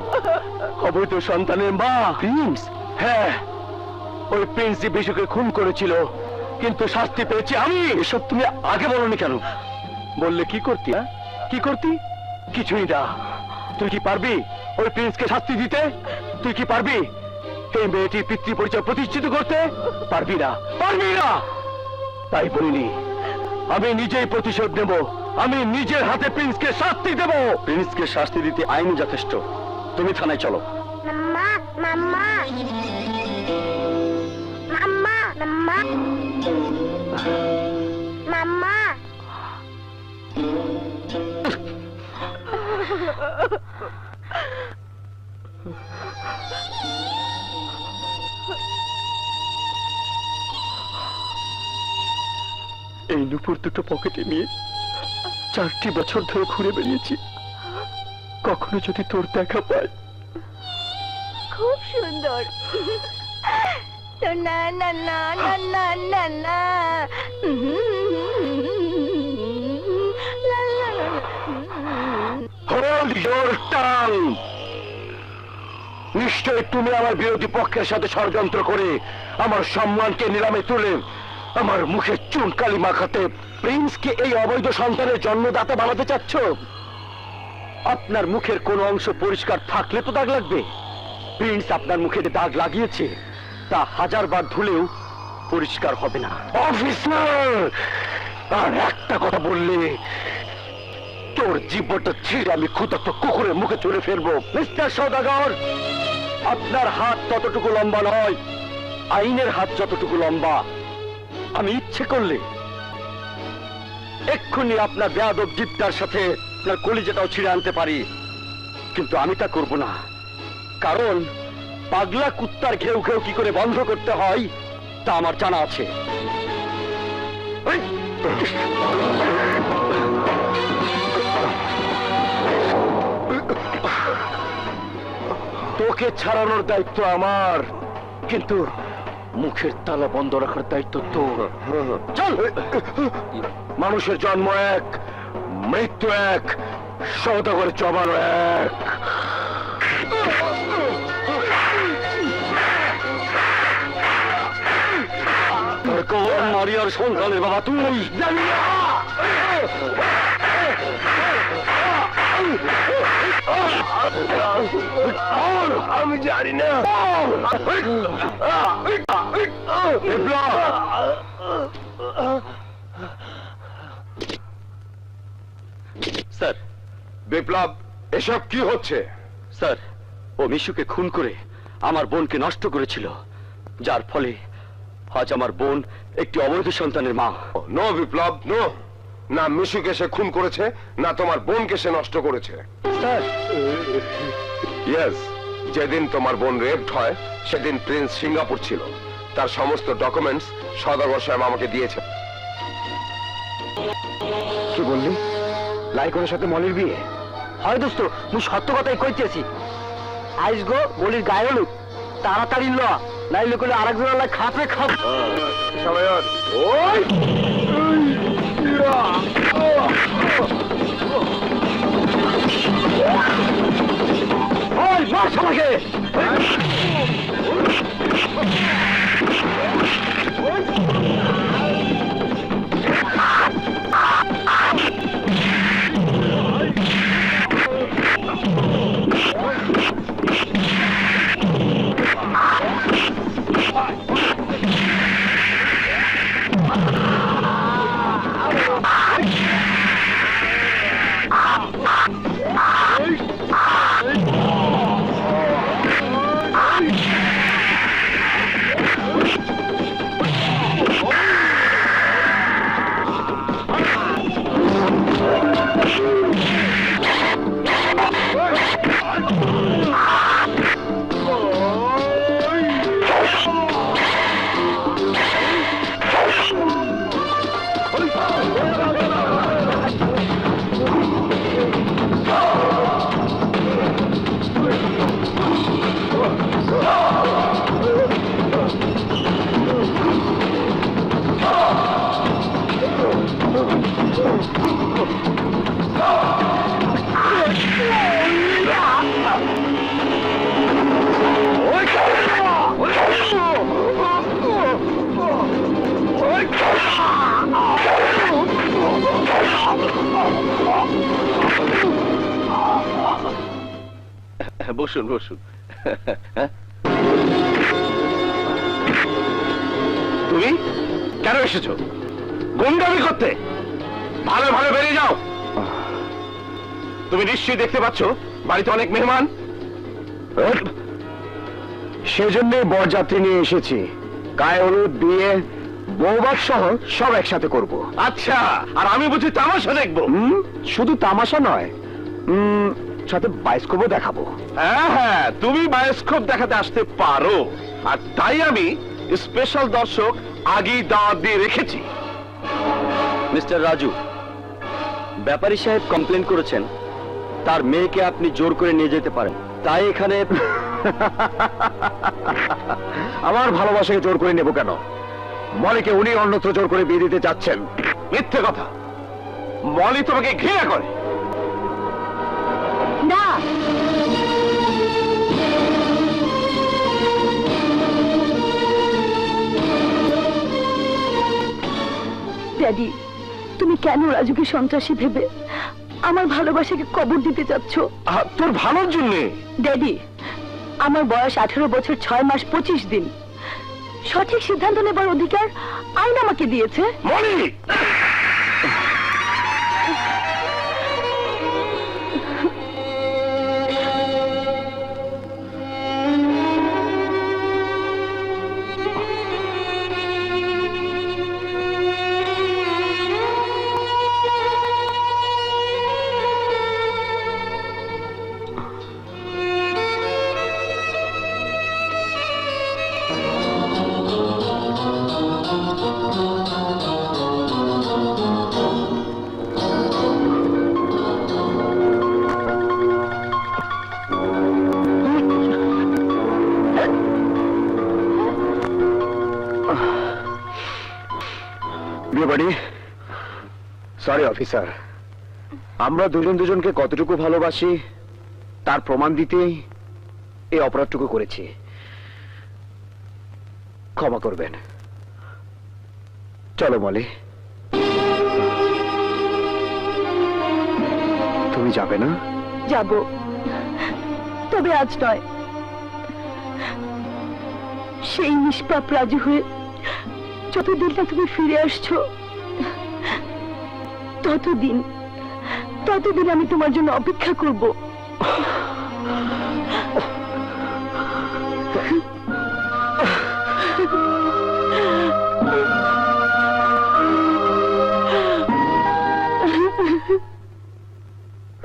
S1: অবৈধ সন্তানের মা। প্রিন্স? হ্যাঁ, ওই প্রিন্সই বিশুকে খুন করেছিল, কিন্তু শাস্তি পেয়েছি আমি।
S6: এসব তুমি আগে বলনি কেন?
S1: বললে কি করতি? হ্যাঁ, কি করতি? কিছুই না। তুই কি পারবি ওই প্রিন্সকে শাস্তি দিতে? তুই কি পারবি এই মেয়েটির পিতৃ পরিচয় প্রতিষ্ঠিত করতে? পারবি না, পারবি না। তাই বলিনি, আমি নিজেই প্রতিশোধ নেব। আমি নিজের হাতে প্রিন্সকে শাস্তি দেব।
S6: প্রিন্সকে শাস্তি দিতে আইন যথেষ্ট। তুমি থানায় চলো।
S8: মাম্মা মাম্মা মাম্মা মাম্মা মাম্মা
S1: এই নুপুর দুটো পকেটে নিয়ে 4টি বছর ধরে ঘুরে বেরিয়েছি। কখনো যদি তোর দেখা পাই।
S8: খুব সুন্দর তো না না না না না না না লা, লা, লা, লা।
S1: Hold your tongue! নিশ্চয় তুমি আমার বিরোধী পক্ষের সাথে ষড়যন্ত্র করে আমার সম্মানকে নিলামে তুলে আমার মুখে চুনকালি মাখাতে প্রিন্সকে এই অবৈধ সন্তানের জন্মদাতা বানাতে চাচ্ছ।
S6: আপনার মুখের কোন অংশ পরিষ্কার থাকলে তো দাগ লাগবে। প্রিন্স আপনার মুখে যে দাগ লাগিয়েছে তা 1000 বার ধুলেও পরিষ্কার হবে না।
S1: অফিসার, আর একটা কথা বললে তোর জীবনটা ছিঁড়ে আমি ক্ষুধার্ত কুকুরের মুখে চলে ফেলবো।
S6: মিস্টার সওদাগর, আপনার হাত ততটুকু লম্বা নয়, আইনের হাত যতটুকু লম্বা। আমি ইচ্ছে করলে এক্ষুনি আপনার বেয়াদব জিপটার সাথে আপনার কলিজাটাও ছিঁড়ে আনতে পারি, কিন্তু আমি তা করব না। কারণ পাগলা কুত্তার ঘেউ ঘেউ কি করে বন্ধ করতে হয় তা আমার জানা আছে। এই!
S1: তোকে ছাড়ানোর দায়িত্ব আমার, কিন্তু মুখের তালা বন্ধ রাখার দায়িত্ব তোর। চল। মানুষের জন্ম এক, মৃত্যু এক, সওদাগরের জমানো এক।
S6: কোন মারিয়ার সন্তানের বাবা তুই?
S1: জানি না। আমি জানি না।
S6: স্যার,
S2: বিপ্লব, এসব কি হচ্ছে?
S6: স্যার, ও মিশুকে খুন করে আমার বোনকে নষ্ট করেছিল, যার ফলে আজ আমার বোন একটি অবৈধ সন্তানের মা।
S2: নো বিপ্লব, নো। না মিশুকে সে খুন করেছে, না তোমার বোনকে সে নষ্ট করেছে।
S6: স্যার,
S2: ইয়েস, যেদিন তোমার বোন রেপড হয় সেদিন প্রিন্স সিঙ্গাপুর ছিল। তার সমস্ত ডকুমেন্টস সওদাগর সাহেব আমাকে দিয়েছে।
S1: কি বললি? লাইকনের সাথে মলির বিয়ে?
S6: হয় দোস্ত, মুই সত্য কথাই কইতেছি। আইস গো বলির গায়ে হলুদ, তাড়াতাড়ি ল, নাইলে করলে আরেকজন খাপে খাপ।
S2: ওই
S6: ওই মার সবাইকে।
S7: বসুন বসুন। তুমি কেন এসেছো? গুন্ডামি করতে? ভালো ভালো বেরিয়ে যাও। তুমি নিশ্চয়ই দেখতে পাচ্ছ বাড়িতে অনেক মেহমান।
S1: সেজন্যই বরযাত্রী নিয়ে এসেছি। গায়ে হলুদ, বিয়ে, বৌভাত সহ সব একসাথে করব।
S7: আচ্ছা, আর আমি বুঝি তামাশা দেখবো?
S1: শুধু তামাশা নয়, সাথে বায়োস্কোপও দেখাবো।
S7: হ্যাঁ হ্যাঁ, তুমি বায়োস্কোপ দেখাতে আসতে পারো, আর তাই আমি স্পেশাল দর্শক আগেই দাওয়াত দিয়ে রেখেছি।
S6: মিস্টার রাজু, ব্যাপারী সাহেব কমপ্লেন করেছেন তার মেয়েকে আপনি জোর করে নিয়ে যেতে পারেন, তাই এখানে।
S1: আমার ভালোবাসাকে জোর করে নেব কেন? মলিকে উনি অন্যত্র জোর করে বিয়ে দিতে চাচ্ছেন।
S7: মিথ্যে কথা। মলি তোমাকে ঘৃণা করে।
S3: না, ড্যাডি, তুমি কেন রাজুকে সন্ত্রাসী ভেবে আমার ভালোবাসাকে কবর দিতে চাচ্ছ?
S7: তোর ভালোর জন্য।
S3: ড্যাডি, আমার বয়স 18 বছর 6 মাস 25 দিন। সঠিক সিদ্ধান্ত নেবার অধিকার আইন আমাকে দিয়েছে।
S7: মলি,
S1: সরি অফিসার, আমরা দুজনকে কতটুকু ভালোবাসি তার প্রমাণ দিতেই এই অপরাধটুকু করেছি। ক্ষমা করবেন। চলো মলি। তুমি যাবে না?
S3: যাব, তবে আজ নয়। সেই নিষ্পাপ রাজু হয়ে যতদিন না তুমি ফিরে আসছো, ততদিন আমি তোমার জন্য অপেক্ষা করব।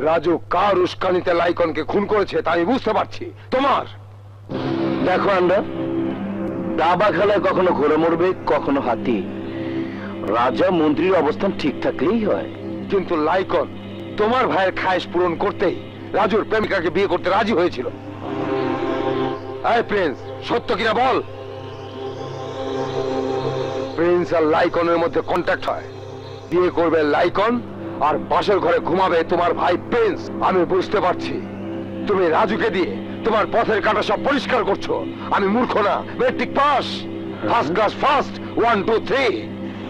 S2: রাজু কার উস্কানিতে লাইকনকে খুন করেছে তা আমি বুঝতে পারছি। তোমার
S1: দেখো আমরা দাবা খেলায় কখনো ঘোড়া মরবে, কখনো হাতি। রাজা মন্ত্রীর অবস্থান ঠিক থাকলেই হয়।
S2: কিন্তু লাইকন তোমার ভাইয়ের খায়েশ পূরণ করতেই রাজুর প্রেমিকাকে বিয়ে করতে রাজি হয়েছিল। এই প্রিন্স, সত্য কিনা বল। প্রিন্স আর লাইকনের মধ্যে কন্ট্যাক্ট হয়, বিয়ে করবে লাইকন আর পাশের ঘরে ঘুমাবে তোমার ভাই প্রিন্স। আমি বুঝতে পারছি তুমি রাজুকে দিয়ে তোমার পথের কাঁটা সব পরিষ্কার করছো। আমি মূর্খ না, matric pass, first class first, 1 2 3,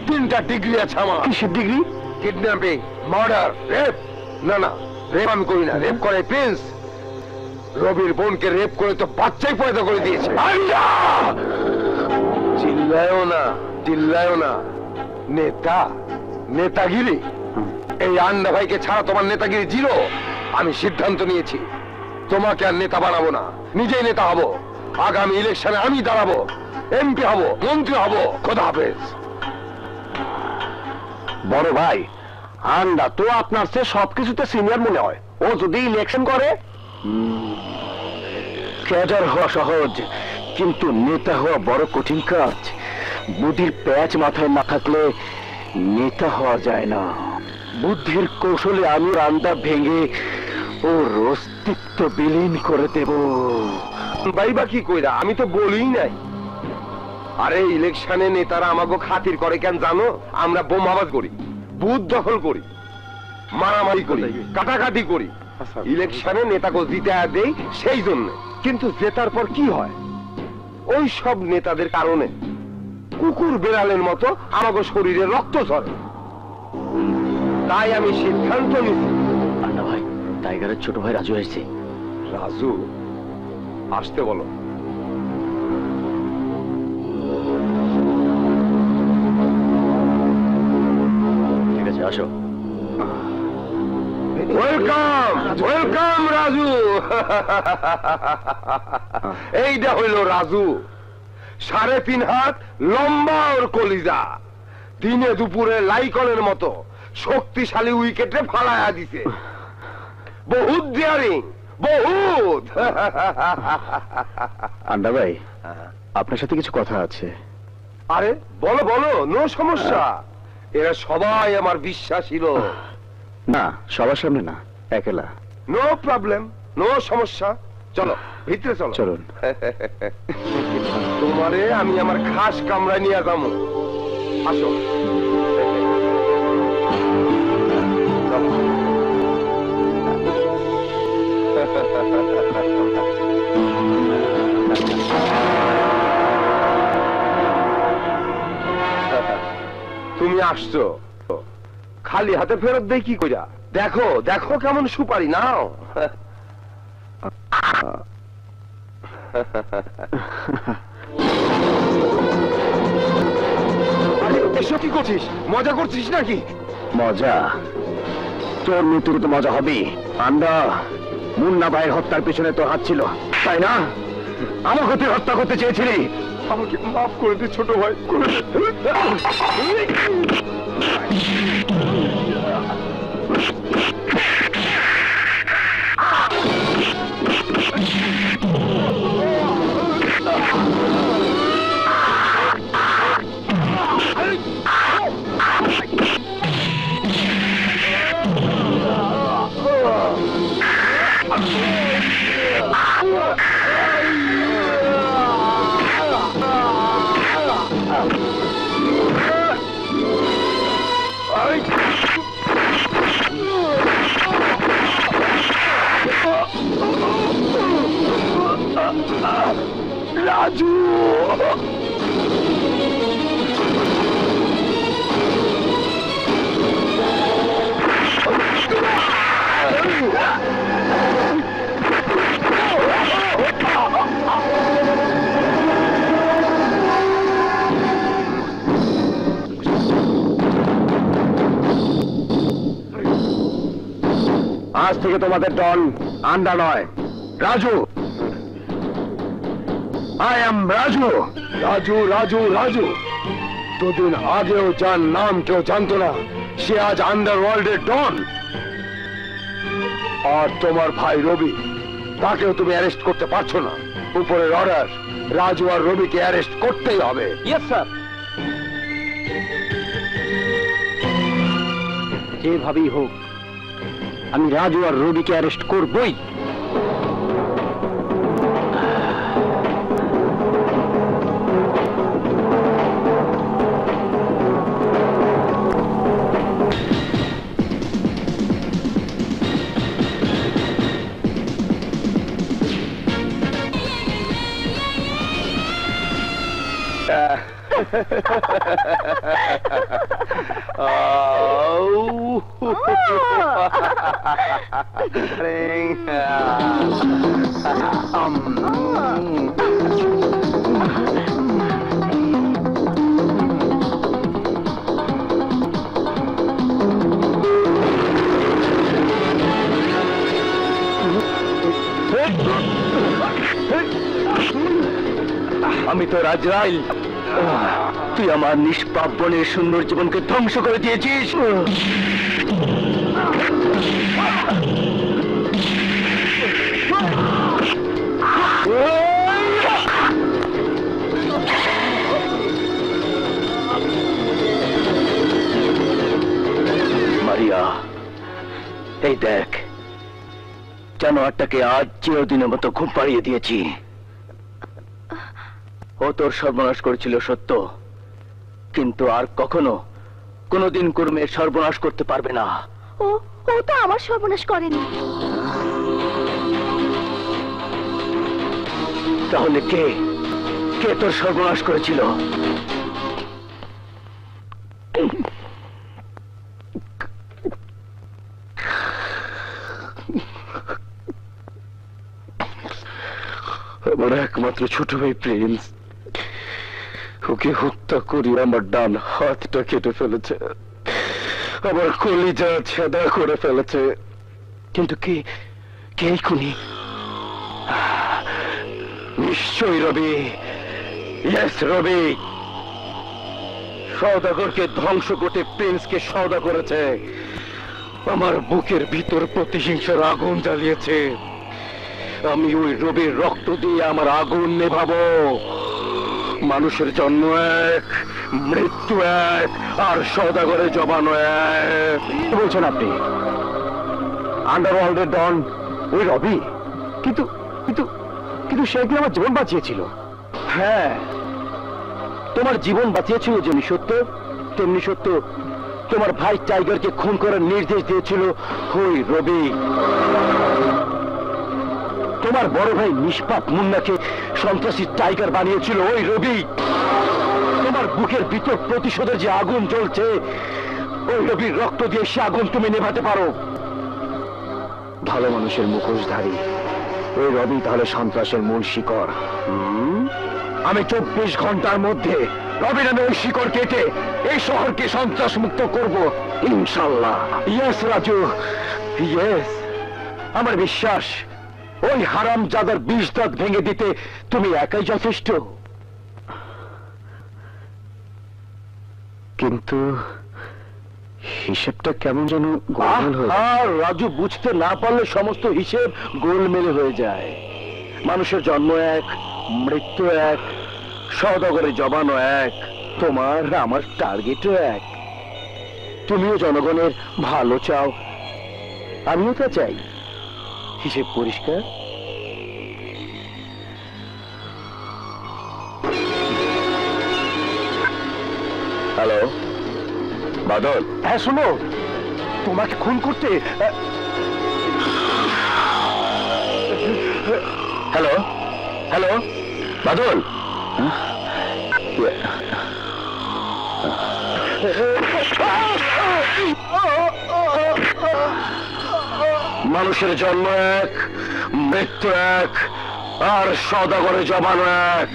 S2: 3টা ডিগ্রি আছে আমার।
S1: কিসের ডিগ্রি?
S2: Kidnapping, murder, rape. না না, রেপ আমি করি না, রেপ করে প্রিন্স। রবির বোনকে রেপ করে তো বাচ্চাই পয়দা করে দিয়েছে। চিল্লায়ও না, চিল্লায়ও না। নেতা, নেতাগিরি। এই আন্ডা ভাইকে ছাড়া তোমার নেতাগিরি জিরো। আমি সিদ্ধান্ত নিয়েছি তোমাকে আর নেতা বানাবো না, নিজেই নেতা হব। আগামী ইলেকশনে আমি দাঁড়াবো, এমপি হব, মন্ত্রী হব। খোদা হাফেজ।
S1: বড় ভাই, আন্ডা তো আপনার চেয়ে সবকিছুতে সিনিয়র মনে হয়। ও যদি ইলেকশন করে, ক্যাডার হওয়া সহজ, কিন্তু নেতা হওয়া বড় কঠিন কাজ। বুদ্ধির প্যাচ মাথায় না থাকলে নেতা হওয়া যায় না। বুদ্ধির কৌশলে আমি আন্ডা ভেঙে ওর অস্তিত্ব বিলীন করে দেব।
S2: বাইবা কি কইরা? আমি তো বলিই নাই। আরে ইলেকশনে নেতারা আমাকে খাতির করে কেন জানো? আমরা বোমাবাজ করি, বুথ দখল করি, মারামারি করি, কাটাকাটি করি। ইলেকশনে নেতাকে জিতে দেই সেই জন্য। কিন্তু জেতার পর কি হয়? ওই সব নেতাদের কারণে কুকুর বেড়ালের মতো আমাকে শরীরে রক্ত ঝরে। তাই আমি সিদ্ধান্ত নিচ্ছি।
S1: আন্ডা ভাই, টাইগারের ছোট ভাই রাজু এসেছে।
S2: রাজু? আসতে বলো।
S6: ঠিক আছে, আসো।
S2: Welcome welcome Raju. এইটা হইল রাজু, 3.5 হাত লম্বা ওর কলিজা, দিনে দুপুরে লাইকনের মতো শক্তিশালী উইকেটে ফালায়া দিছে। বহুত ডিয়ারিং, বহুত।
S1: আন্ডা ভাই, আপনার সাথে কিছু কথা আছে।
S2: আরে বলো বলো, নো সমস্যা। এরা সবাই আমার বিশ্বাসী লোক।
S1: না, সবার সামনে না, একলা।
S2: নো প্রবলেম, নো সমস্যা। চলো ভিতরে চলো।
S1: চলুন।
S2: তোমারে আমি আমার খাস কামরায় নিয়ে যাবো। আসো। চলো। তুমি আসছো, খালি হাতে ফেরত দেই কি কইরা? দেখো দেখো কেমন সুপারি, নাও। আরে, এসব কি করছিস? মজা করছিস নাকি?
S1: মজা? তোর মৃত্যুর তো মজা হবেই। আন্ডা, মুন্না ভাইয়ের হত্যার পিছনে তোর হাত ছিল, তাই না? আমাকে তুই হত্যা করতে চেয়েছিলি।
S2: আমাকে মাফ করে দে ছোট ভাই, করে দে। রাজু,
S1: আজ থেকে তোমাদের দল আন্ডা নয়, রাজু। I am Raju.
S2: রাজু রাজু রাজু, দুদিন আগেও যার নাম কেউ জানতো না, সে আজ আন্ডারওয়ার্ল্ডের ডন। আর তোমার ভাই রবি, তাকেও তুমি অ্যারেস্ট করতে পারছো না। উপরের অর্ডার, রাজু আর রবিকে অ্যারেস্ট করতেই হবে।
S6: Yes sir. যেভাবেই হোক আমি রাজু আর রবিকে অ্যারেস্ট করবই।
S1: আমি তো রাজরাইল, তুই আমার নিষ্পাপ বনের সুন্দর জীবনকে ধ্বংস করে দিয়েছিস। মারিয়া, এই দেখ, জানোয়ারটাকে আজ চিরদিনের মতো ঘুম পাড়িয়ে দিয়েছি। ও তোর সর্বনাশ করেছিল সত্য, কিন্তু আর কখনো কোনোদিন কুর্মের সর্বনাশ করতে পারবে না।
S8: ও ও তো আমার সর্বনাশ করেনি।
S1: তাহলে কে কে তোর সর্বনাশ করেছিল? একমাত্র ছোট ভাই প্রিন্স ওকে হত্যা করি আমার ডান হাতটা কেটে ফেলেছে, আমার কলিজা ছেদা করে ফেলেছে। কিন্তু কে খুনি? নিশ্চয়ই রবি। ইয়েস, রবি। সওদাগরকে ধ্বংস করতে প্রিন্সকে সওদা করেছে, আমার বুকের ভিতর প্রতিহিংসার আগুন জ্বালিয়েছে। আমি ওই রবির রক্ত দিয়ে আমার আগুন নেভাবো। মানুষের জন্ম এক, মৃত্যু এক, আর সওদাগরের জবানো এক। কি বলছেন আপনি? আন্ডারওয়ার্ল্ডের ডন ওই রবি? কিন্তু কিন্তু কিন্তু সে কি আমার জীবন বাঁচিয়েছিল? হ্যাঁ, তোমার জীবন বাঁচিয়েছিল যেমনি সত্য, তেমনি সত্য তোমার ভাই টাইগারকে খুন করার নির্দেশ দিয়েছিল ওই রবি। তোমার বড় ভাই নিষ্পাপ মুন্নাকে সন্ত্রাসী টাইগার বানিয়েছিল ওই রবি। তোমার বুকের ভিতর প্রতিশোধের যে আগুন জ্বলছে, ওই রবির রক্ত দিয়ে সে আগুন তুমি নেভাতে পারো। ভালো মানুষের মুখোশধারী ওই রবি তাহলে সন্ত্রাসের মূল শিকড়। আমি 24 ঘন্টার মধ্যে রবি নামে ওই শিকড় কেটে এই শহরকে সন্ত্রাস মুক্ত করব, ইনশাল্লাহ। Yes Raju, yes. আমার বিশ্বাস ওই হারামজাদার 20 দাঁত ভেঙে দিতে তুমি একাই যথেষ্ট। কিন্তু হিসেবটা কেমন যেন গোলমেল হয়ে যায়। আর রাজু, বুঝতে না পারলে সমস্ত হিসেব গোলমেলে হয়ে যায়। মানুষের জন্ম এক, মৃত্যু এক, সওদাগরের জবানও এক, তোমার আমার টার্গেটও এক। তুমিও জনগণের ভালো চাও, আমিও তা চাই। হিসেব পরিষ্কার? হ্যালো বাদল। হ্যাঁ শোনো, তোমাকে খুন করতে। হ্যালো হ্যালো বাদল। মানুষের জন্ম এক, মৃত্যু এক, আর সওদাগরের জবান এক।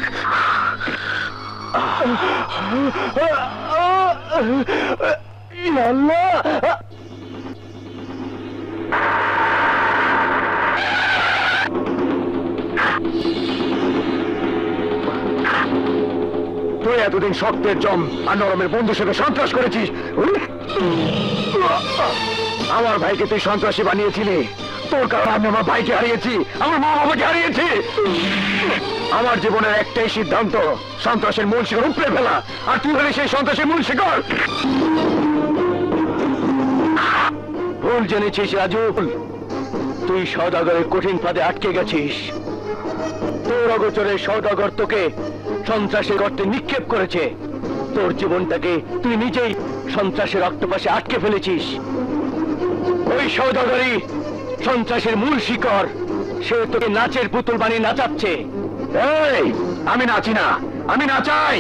S1: আল্লাহ, তুই এতদিন শক্তের জম আর নরমের বন্ধুর সাথে সন্ত্রাস করেছিস। আমার ভাইকে তুই সন্ত্রাসী বানিয়েছিলি। তোর কারণে আমি আমার ভাইকে হারিয়েছি, আমার মা বাবাকে হারিয়েছি। আমার জীবনের একটাই সিদ্ধান্ত, সন্ত্রাসের মূল শিকড় উপড়ে ফেলা। আর তুই হলে সেই সন্ত্রাসের মূল শিকড়। ভুল জেনেছিস রাজু, তুই সওদাগরের কঠিন ফাঁদে আটকে গেছিস। তোর অগোচরে সওদাগর তোকে সন্ত্রাসের গর্তে নিক্ষেপ করেছে। তোর জীবনটাকে তুই নিজেই সন্ত্রাসের অক্টোপাসে আটকে ফেলেছিস। ওই সওদাগরই সন্ত্রাসের মূল শিকড়। সে তোকে নাচের পুতুল বানিয়ে নাচাচ্ছে। এই, আমি নাচি না, আমি নাচাই।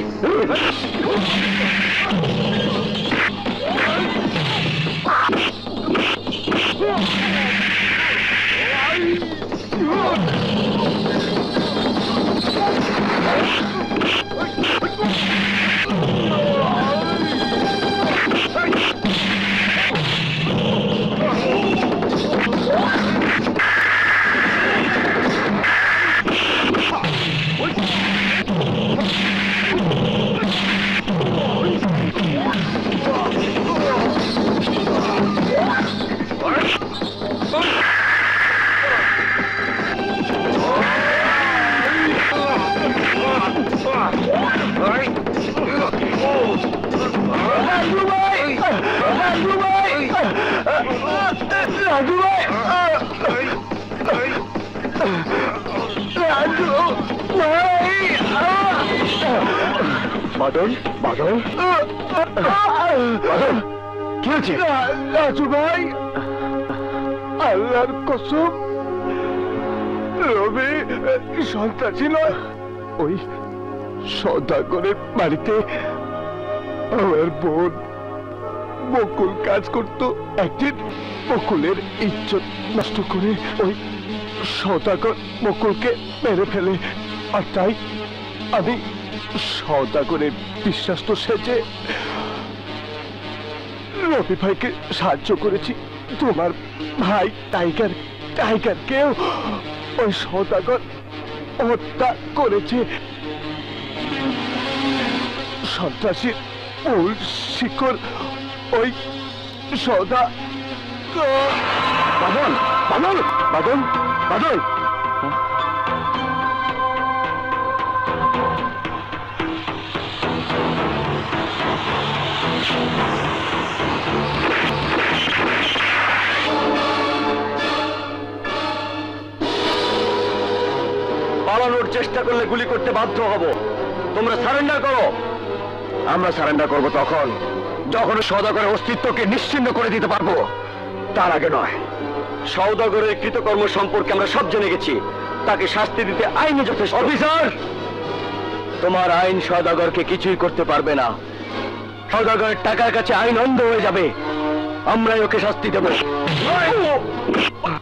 S1: বাদল, বাদল, বাদল, কি হয়েছে? রাজু ভাই, আল্লাহর কসম, রবি সন্ত্রাসী নয়। ওই সওদাগরের বাড়িতে আমার বোন বকুল কাজ করত। একদিন বকুলের ইজ্জত নষ্ট করে ওই সওদাগর বকুলকে মেরে ফেলে।
S7: আর তাই আমি সওদাগরের বিশ্বাস তো সেজে রবি ভাইকে সাহায্য করেছি। তোমার ভাই টাইগারকেও ওই সওদাগর হত্যা করেছে। সন্ত্রাসীর মূল শিকড় ওই সওদা।
S1: বাদল বাদল বাদল বাদল
S6: পালানোর চেষ্টা করলে গুলি করতে বাধ্য হব। তোমরা সারেন্ডার করো।
S1: আমরা সারেন্ডার করব তখন যখন সওদাগরের অস্তিত্বকে নিশ্চিহ্ন করে দিতে পারবো, তার আগে নয়।
S6: সওদাগরের কৃতকর্ম সম্পর্কে আমরা সব জেনে গেছি। তাকে শাস্তি দিতে আইনে যথেষ্ট।
S1: অফিসার, তোমার আইন সওদাগরকে কিছুই করতে পারবে না। সওদাগরের টাকার কাছে আইন অন্ধ হয়ে যাবে। আমরাই ওকে শাস্তি দেব।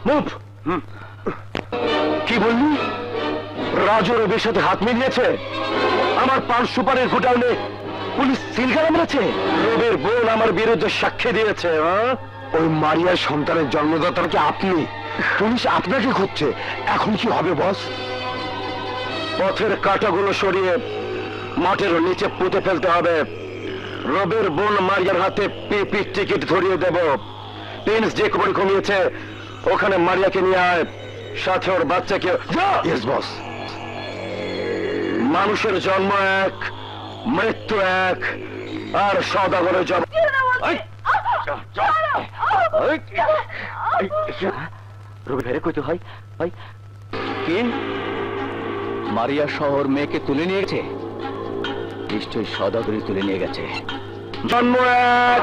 S1: মুভ। কি বললি? রাজু রবির সাথে হাত মিলিয়েছে? আমার পান সুপারের গোডাউনে পুলিশ সিলগালা মেরেছে? রবির বোন আমার বিরুদ্ধে সাক্ষী দিয়েছে। ওই মারিয়ার সন্তানের জন্মদাতা কি আপনি? পুলিশ আপনাকে খুঁজছে। এখন কি হবে বস? পথের কাঁটাগুলো সরিয়ে মাঠের নিচে পুঁতে ফেলতে হবে। রবির বোন মারিয়ার হাতে পিপি টিকিট ধরিয়ে দেব। প্রিন্স যে খবর কমিয়েছে ওখানে মারিয়াকে নিয়ে আয়, সাথে ওর বাচ্চাকে। Yes boss. মানুষের জন্ম এক, মৃত্যু এক, আর সওদাগরের জন্ম। রবি ভাইরে কইতে হয় ভাই কি? মারিয়া শহর মেয়েকে তুলে নিয়ে গেছে। নিশ্চয়ই সওদাগরই তুলে নিয়ে গেছে। জন্ম এক,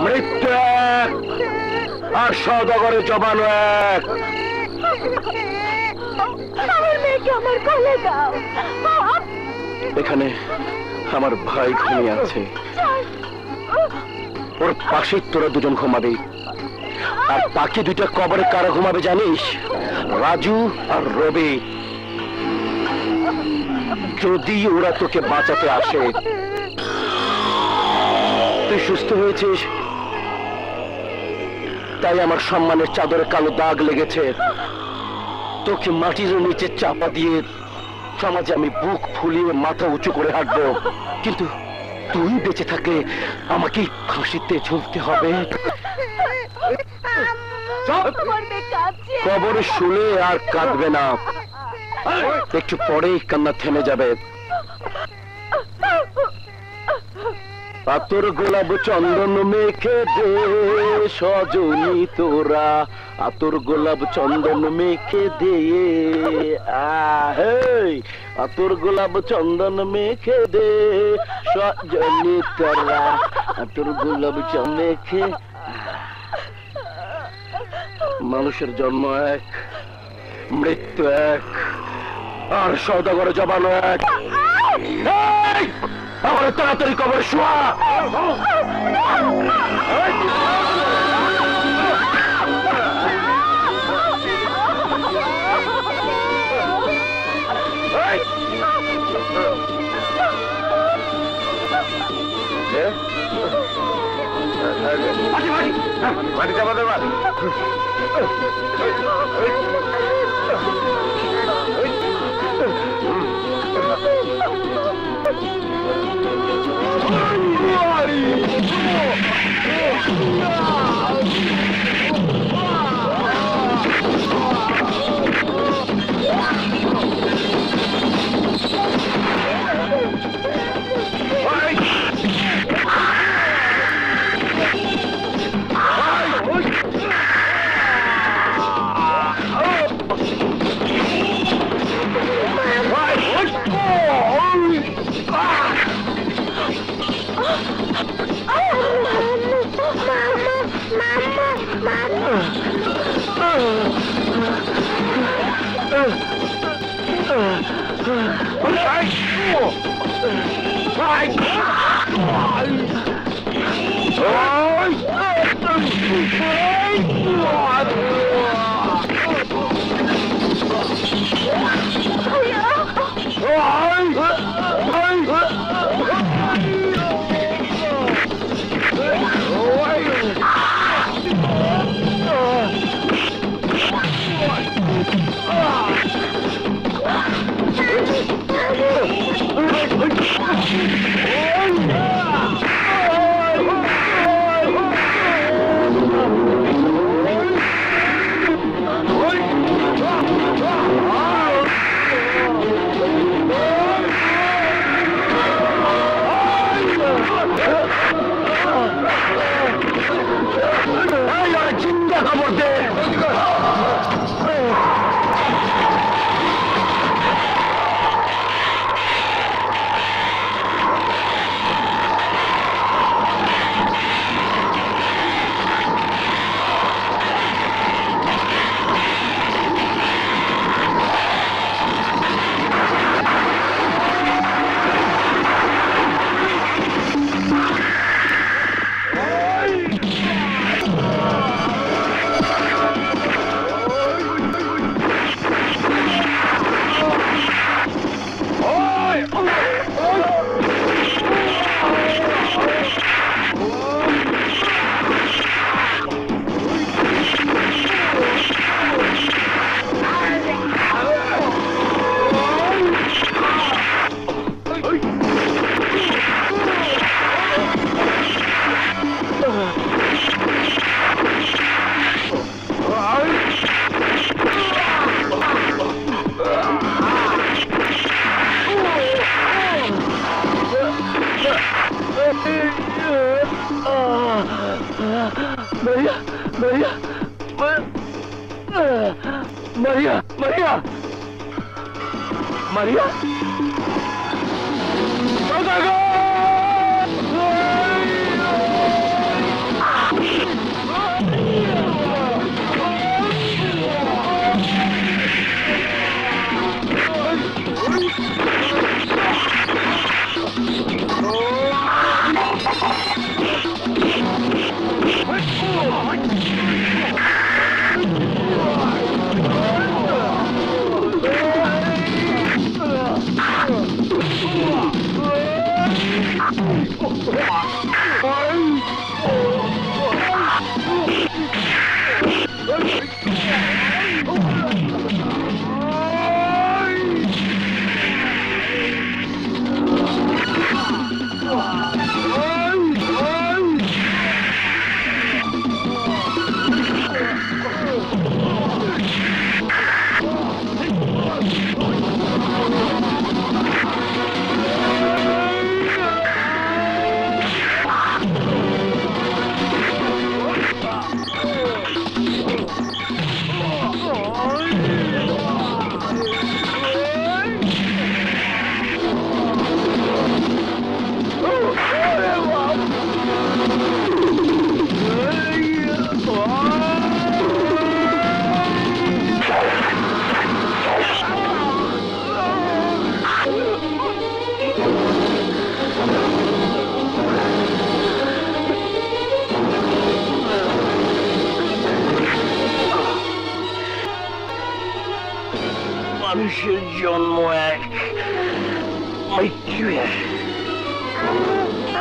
S1: মৃত্যু এক, আর সওদাগরের জবান এক।
S3: আমার মেয়েকে আমার কোলে দাও।
S1: এখানে আমার ভাই ঘুমিয়ে আছে। ওর পাশে তোরা দুজন ঘুমাবি। আর বাকি দুইটা কবরে কারা ঘুমাবে জানিস? রাজু আর রবি। যদি ওরা তোকে বাঁচাতে আসে, তুই সুস্থ হয়েছিস তাই আমার সম্মানের চাদরে কালো দাগ লেগেছে। তোকে মাটির নিচে চাপা দিয়ে সমাজে আমি বুক ফুলিয়ে মাথা উঁচু করে হাঁটবো, কিন্তু তুই বেঁচে থাকলে আমাকে ফাঁসিতে ঝুলতে হবে।
S3: আমার মেয়ে কাঁদছে।
S1: কবরে শুলে আর কাঁদবে না, একটু পরেই কান্না থেমে যাবে। আতর গোলাপ চন্দন মেখে দে সজনী তোরা, আতর গোলাপ চন্দন মেখে দে। আতর গোলাপ চন্দন মেখে দে সজনী তোরা, আতর গোলাপ চন্দন মেখে। মানুষের জন্ম এক, মৃত্যু এক, আর সওদাগরের জবান এক। আমার তাড়াতাড়ি কবর শোয়া। মাটি চাপা দেবার।
S3: Oh,
S1: চিন্তা খবর দে। Maria, Maria, Maria, Maria, Maria. মানুষের জন্ম এক, মৃত্যু এক।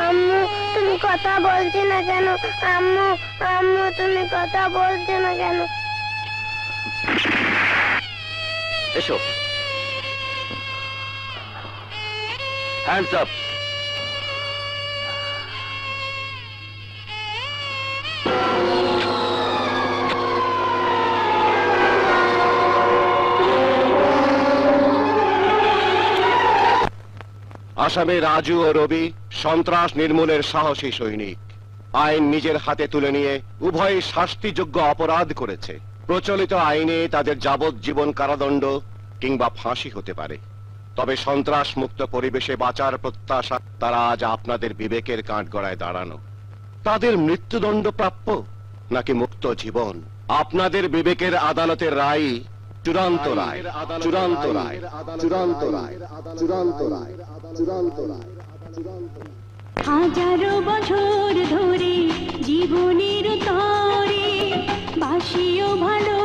S8: আম্মু তুমি কথা বলছো না কেন? আম্মু আম্মু তুমি কথা বলছো না কেন?
S6: এসো, হ্যান্ডস আপ।
S9: আসামে রাজু ও রবি সন্ত্রাস নির্মূলের সাহসী সৈনিক। আইন নিজের হাতে তুলে নিয়ে উভয় শাস্তিযোগ্য অপরাধ করেছে। প্রচলিত আইনে তাদের যাবজ্জীবন কারাদণ্ড কিংবা ফাঁসি হতে পারে। তবে সন্ত্রাস মুক্ত পরিবেশে বাঁচার প্রত্যাশা তারা আজ আপনাদের বিবেকের কাঠগড়ায় দাঁড়ানো। তাদের মৃত্যুদণ্ড প্রাপ্য নাকি মুক্ত জীবন? আপনাদের বিবেকের আদালতের রায় চূড়ান্ত রায়, চূড়ান্ত রায়, চূড়ান্ত রায়, চূড়ান্ত রায়, চূড়ান্ত রায়।
S5: হাজারো বছর ধরে জীবনের তরে বাসিও ভালো